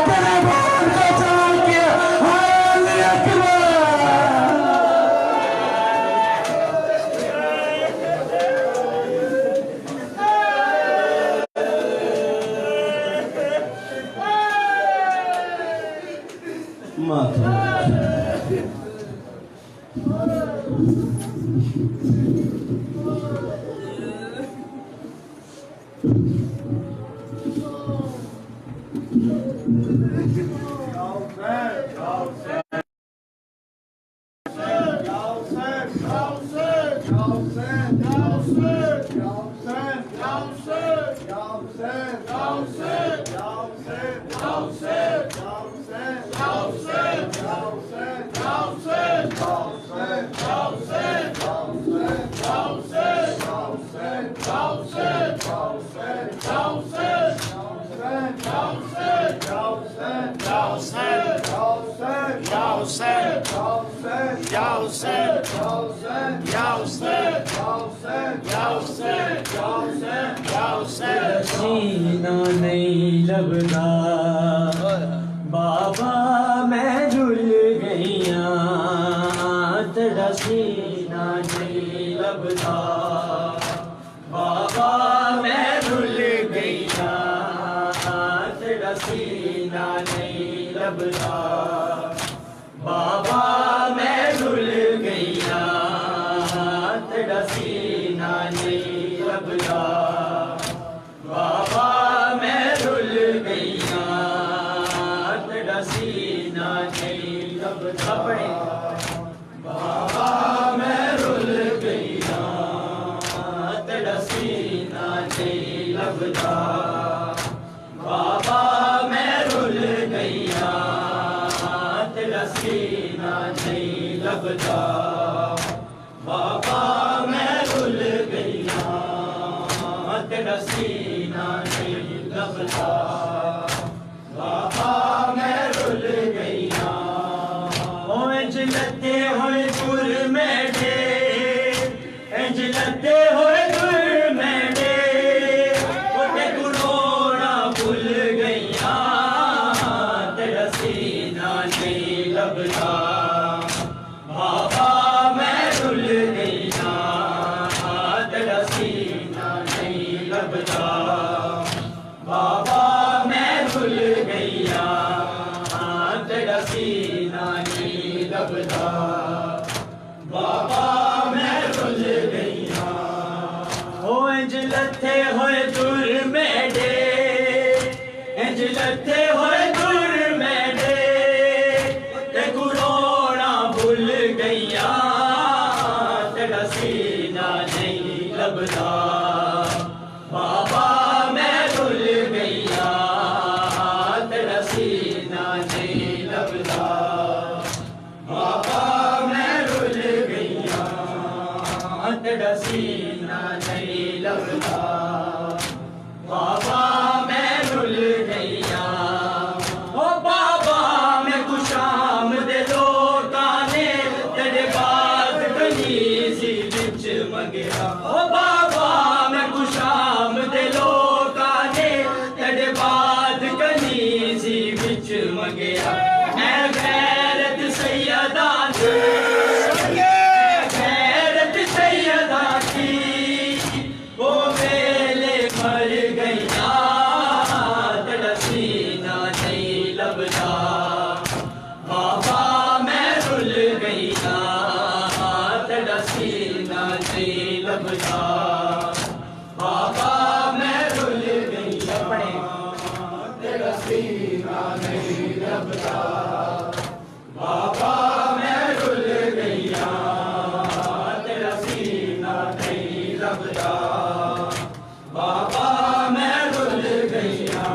تیرے بال کو چاہ کے حال اکبر۔ ماتم سینہ نہیں لبنا بابا میں جھل گئیاں، تیرا سینہ نہیں لبنا بابا میں جھل گئیاں، تیرا سینہ نہیں لبنا بابا میں جھل گئیاں، تیرا سینہ نہیں لبنا بابا میں رول گئیاں، تیرا سینہ نہیں لبنا پڑے بابا میں رول گئیاں، تیرا سینہ نہیں لبنا بابا میں رول گئیاں، تیرا سینہ نہیں لبنا بابا میں رول گئیاں، تیرا سینہ نہیں لبنا بابا میں رول گئیاں۔ انج لتے ہوئے گر میڈے، انج لتے ہوئے گر میڈے، اتے گروڑا بھول گئیاں، تیرا سینہ نہیں لبنا بابا میں رول گئیاں، تیرا سینہ نہیں لبنا بابا میں رول گئیاں، تیرا سینہ نہیں لبنا بابا میں رول گئیاں۔ انج لتے ہوئے در میڈے، انج لتے ہوئے در میڈے، تے کروڑا بھول گئیاں، تیرا سینہ نہیں لبنا بابا میں رول گئیاں، تیرا سینہ نہیں لبنا بابا میں رول گئیاں، تیرا سینہ نہیں لبنا بابا میں رول گئیاں۔ او بابا میں کشام دے لوکاں نے تیرے بعد کنیزی وچ منگیا، او بابا میں کشام دے لوکاں نے تیرے بعد کنیزی وچ منگیا، اے غیرت سیدہ غیرت سیدہ کی وہ ویلے مر گئیاں، تیرا سینہ نہیں لبنا بابا میں رول گئیاں، تیرا سینہ نہیں لبنا بابا میں رول گئیاں، تیرا سینہ نہیں لبنا بابا میں رول گئیاں، تیرا سینہ نہیں لبنا بابا میں رول گئیاں۔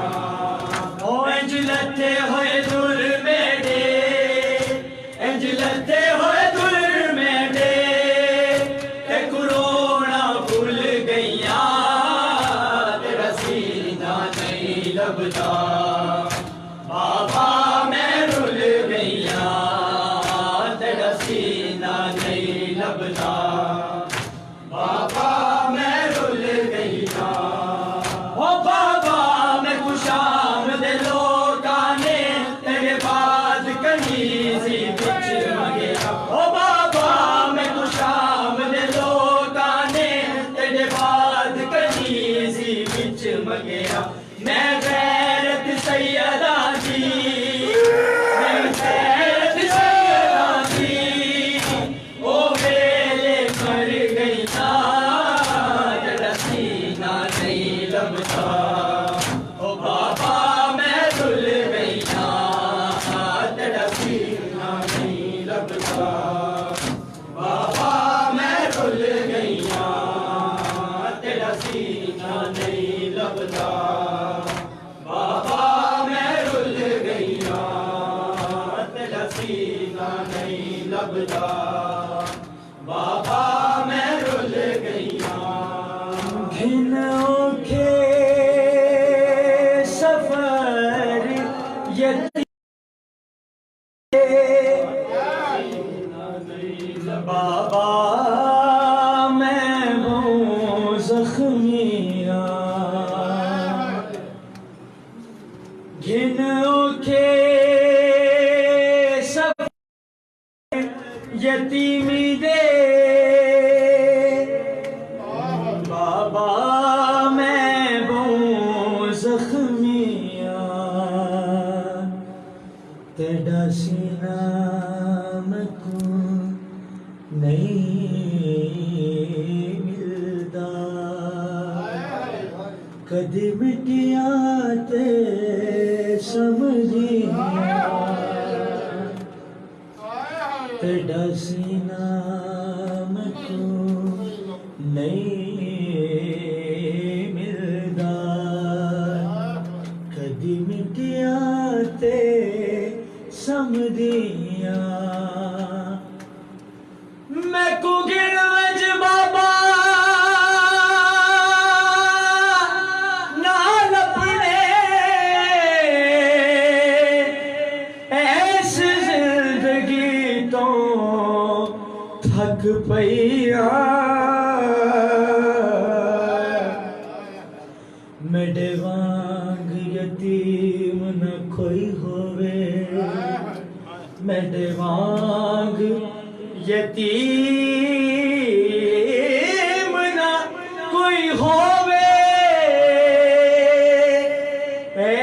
انج لتے ہوئے در میڈے، انج لتے ہوئے در میڈے، تے لبدا بابا میں رل گئی نا او بابا میں خوشام دے لوٹانے تیرے بعد کہیں سی بچ مگے او بابا میں خوشام دے لوٹانے تیرے بعد کہیں سی بچ مگے میں غیرت سیدہ جی میں غیرت سیدہ جی او ویلے مر گئی نا جڑا سینہ نہیں لبدا او بابا میں رل گئی نا جڑا سینہ نہیں لبدا بابا میں رل گئی نا تیرا سینہ نہیں لبدا بابا میں رل گئی نا تیرا سینہ نہیں لبدا بابا میں رل گئی نا گھنوں کے سفر یتیم بابا میں ہوں زخمیاں گھنوں کے سب یتیمی دے بابا میں ہوں زخمیاں تیرا سینہ میں کو نہیں ملدا کدی مٹیاں تے سمجھیاں تیرا سینہ میں کو نہیں ملدا کدی مٹیاں تے سمجھیاں میں کو گن وج بابا نال اپنے ایس زندگی تو تھک پئیا میرے وانگ یتیم نہ کوئی ہووے میرے وانگ یتیم نہ کوئی ہووے اے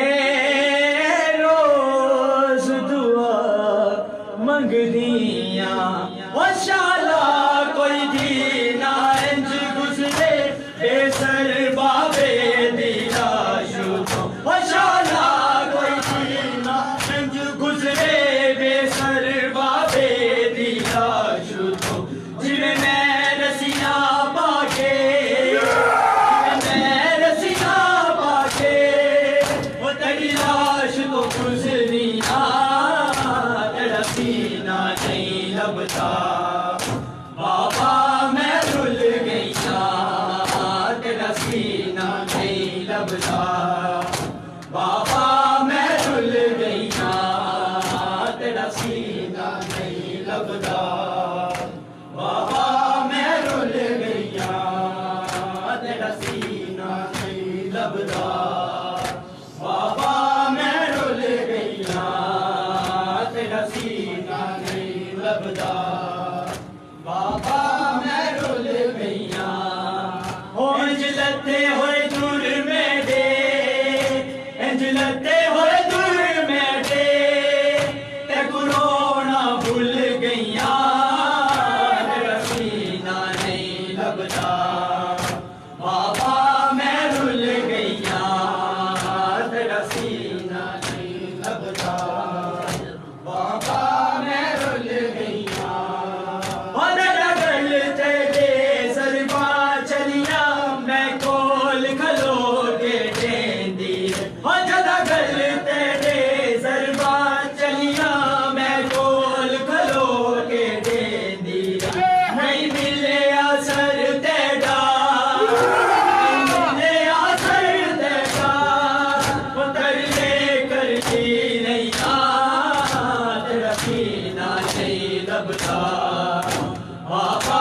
روز دعا منگ دیاں او شالا کوئی دینا انج گزرے بے سر بابے دینا شوتوں او شالا کوئی دینا انج گزرے بے سر بابے دینا شوتوں جنہیں میں رسیاں پاکے میں رسیاں پاکے وہ تیری لاش تو گزریاں تیرا سینہ نہیں لبدا بابا میں رل گئی نا تیرا سینہ نہیں لبدا بابا میں رل گئی نا تیرا سینہ نہیں لبدا بابا میں رل گئی نا تیرا سینہ نہیں لبدا بابا میں رل گئی نا تیرا سینہ نہیں لبدا بابا میں رل گئی نا انج لتے ہوئے دور میں دے انج لتے ہوئے دور میں دے تے کرونا بھول گئیاں تیرا سینہ نہیں لبدا بابا میں رل گئیاں تیرا سینہ نہیں لبدا بابا میں رل گئیاں اور ڈگل تے سرباں چلیاں میں کول کھلو کے دیندی اور ڈگل تے سرباں چلیاں میں کول کھلو کے دیندی نہیں ملے اثر تیرا نہیں ملے اثر تیرا وہ ترلے کرتی نہیں تیرا سینہ نہیں لبدا بابا